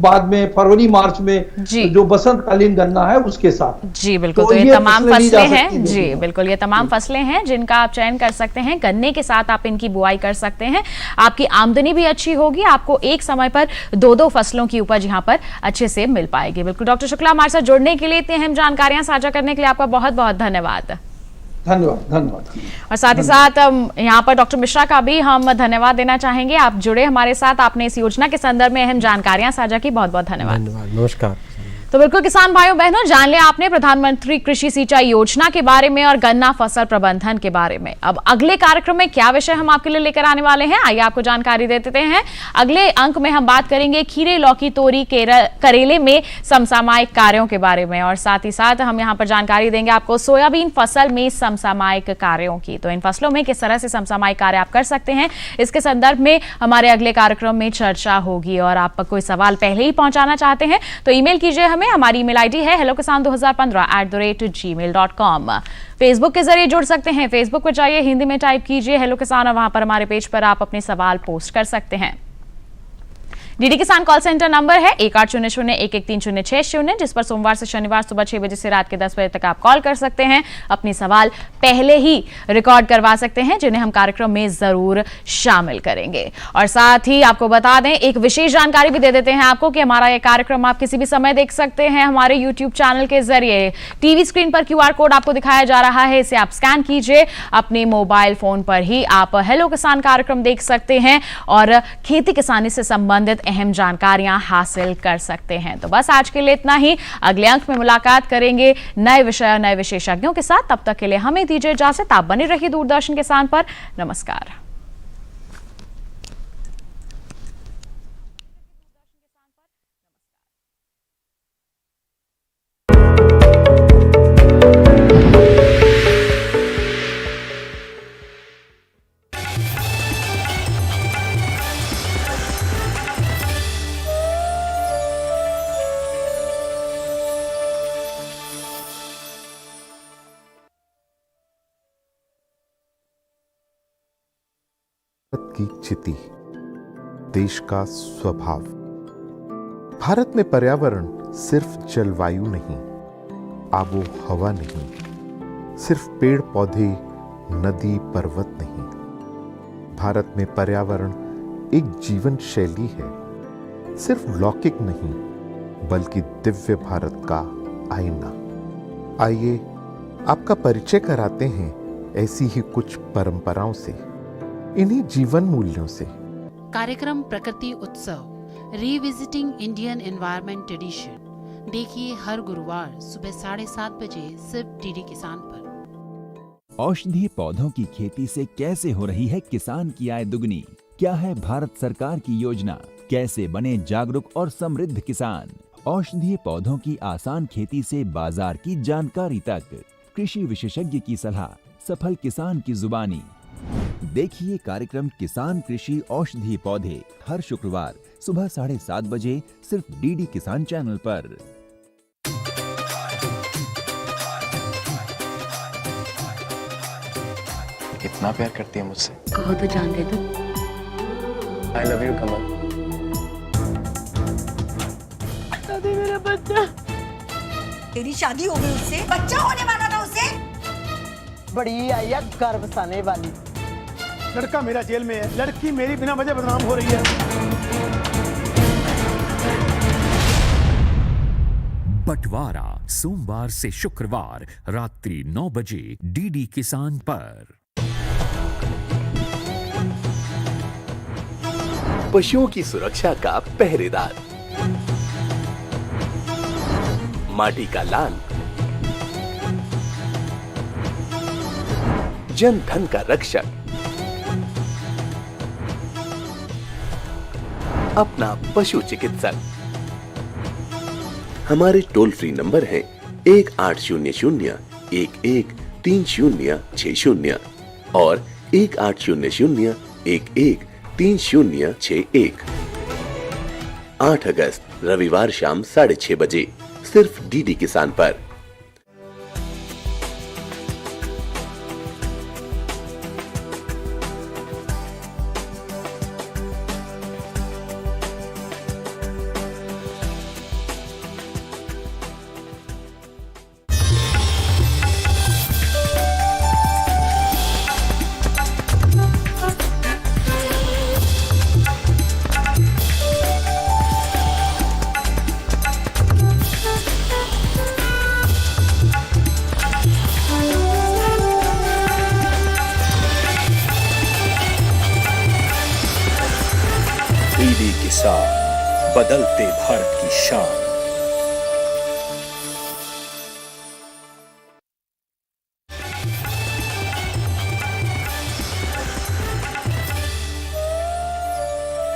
बाद में फरवरी मार्च में जो बसंतकालीन गन्ना है उसके साथ। जी बिल्कुल, तो ये तमाम फसलें हैं। जी बिल्कुल, ये तमाम फसलें हैं जिनका आप चयन कर सकते हैं। गन्ने के साथ आप इनकी बुआई कर सकते हैं, आपकी आमदनी भी अच्छी होगी, आपको एक समय पर 2-2 फसलों की उपज यहाँ पर अच्छे से मिल पाएगी। बिल्कुल डॉक्टर शुक्ला, हमारे साथ जुड़ने के लिए, इतनी अहम जानकारियां साझा करने के लिए आपका बहुत बहुत धन्यवाद। धन्यवाद। और साथ ही साथ यहाँ पर डॉक्टर मिश्रा का भी हम धन्यवाद देना चाहेंगे। आप जुड़े हमारे साथ, आपने इस योजना के संदर्भ में अहम जानकारियां साझा की, बहुत बहुत धन्यवाद। नमस्कार। तो बिल्कुल किसान भाइयों बहनों, जान लिया आपने प्रधानमंत्री कृषि सिंचाई योजना के बारे में और गन्ना फसल प्रबंधन के बारे में। अब अगले कार्यक्रम में क्या विषय हम आपके लिए लेकर आने वाले हैं, आइए आपको जानकारी दे देते हैं। अगले अंक में हम बात करेंगे खीरे, लौकी, तोरी, करेले में समसामयिक कार्यों के बारे में, और साथ ही साथ हम यहाँ पर जानकारी देंगे आपको सोयाबीन फसल में समसामयिक कार्यों की। तो इन फसलों में किस तरह से समसामयिक कार्य आप कर सकते हैं, इसके संदर्भ में हमारे अगले कार्यक्रम में चर्चा होगी। और आप कोई सवाल पहले ही पहुंचाना चाहते हैं तो ईमेल कीजिए हमें। हमारी ईमेल आईडी है hellokisan2015@gmail.com। फेसबुक के जरिए जुड़ सकते हैं, फेसबुक पर जाइए, हिंदी में टाइप कीजिए हेलो किसान और वहां पर हमारे पेज पर आप अपने सवाल पोस्ट कर सकते हैं। डीडी किसान कॉल सेंटर नंबर है 1800-113-0660, जिस पर सोमवार से शनिवार सुबह 6 बजे से रात के 10 बजे तक आप कॉल कर सकते हैं। अपनी सवाल पहले ही रिकॉर्ड करवा सकते हैं, जिन्हें हम कार्यक्रम में जरूर शामिल करेंगे। और साथ ही आपको बता दें, एक विशेष जानकारी भी दे देते हैं आपको कि हमारा यह कार्यक्रम आप किसी भी समय देख सकते हैं हमारे यूट्यूब चैनल के जरिए। टीवी स्क्रीन पर QR कोड आपको दिखाया जा रहा है, इसे आप स्कैन कीजिए, अपने मोबाइल फोन पर ही आप हेलो किसान कार्यक्रम देख सकते हैं और खेती किसानी से संबंधित अहम जानकारियां हासिल कर सकते हैं। तो बस आज के लिए इतना ही। अगले अंक में मुलाकात करेंगे नए विषय और नए विशेषज्ञों के साथ। तब तक के लिए हमें दीजिए इजाजत। आप बने रहिए दूरदर्शन किसान पर। नमस्कार। की चिति, देश का स्वभाव। भारत में पर्यावरण सिर्फ जलवायु नहीं, आबो हवा नहीं, सिर्फ पेड़ पौधे, नदी पर्वत नहीं। भारत में पर्यावरण एक जीवन शैली है, सिर्फ लौकिक नहीं बल्कि दिव्य भारत का आईना। आइए आपका परिचय कराते हैं ऐसी ही कुछ परंपराओं से, इन्हीं जीवन मूल्यों से। कार्यक्रम प्रकृति उत्सव रिविजिटिंग इंडियन एनवायरनमेंट ट्रेडिशन देखिए हर गुरुवार सुबह 7:30 बजे सिर्फ डीडी किसान पर। औषधीय पौधों की खेती से कैसे हो रही है किसान की आय दुगनी? क्या है भारत सरकार की योजना? कैसे बने जागरूक और समृद्ध किसान? औषधीय पौधों की आसान खेती से बाजार की जानकारी तक, कृषि विशेषज्ञ की सलाह, सफल किसान की जुबानी। देखिए कार्यक्रम किसान कृषि औषधीय पौधे हर शुक्रवार सुबह 7:30 बजे सिर्फ डीडी किसान चैनल पर। कितना प्यार करती है मुझसे? कहो तो जान दे दूं। I love you कमल। दादी मेरा बच्चा। तेरी शादी हो गई उससे, बच्चा होने वाला था उससे। बड़ी आई है गर्भ साने वाली। लड़का मेरा जेल में है, लड़की मेरी बिना वजह बदनाम हो रही है। बंटवारा सोमवार से शुक्रवार रात्रि 9 बजे डीडी किसान पर। पशुओं की सुरक्षा का पहरेदार, माटी का लाल, जन धन का रक्षक, अपना पशु चिकित्सक। हमारे टोल फ्री नंबर है 1800-113060 और 1800-113061। 8 अगस्त रविवार शाम 6:30 बजे सिर्फ डीडी किसान पर। बदलते भारत की शान।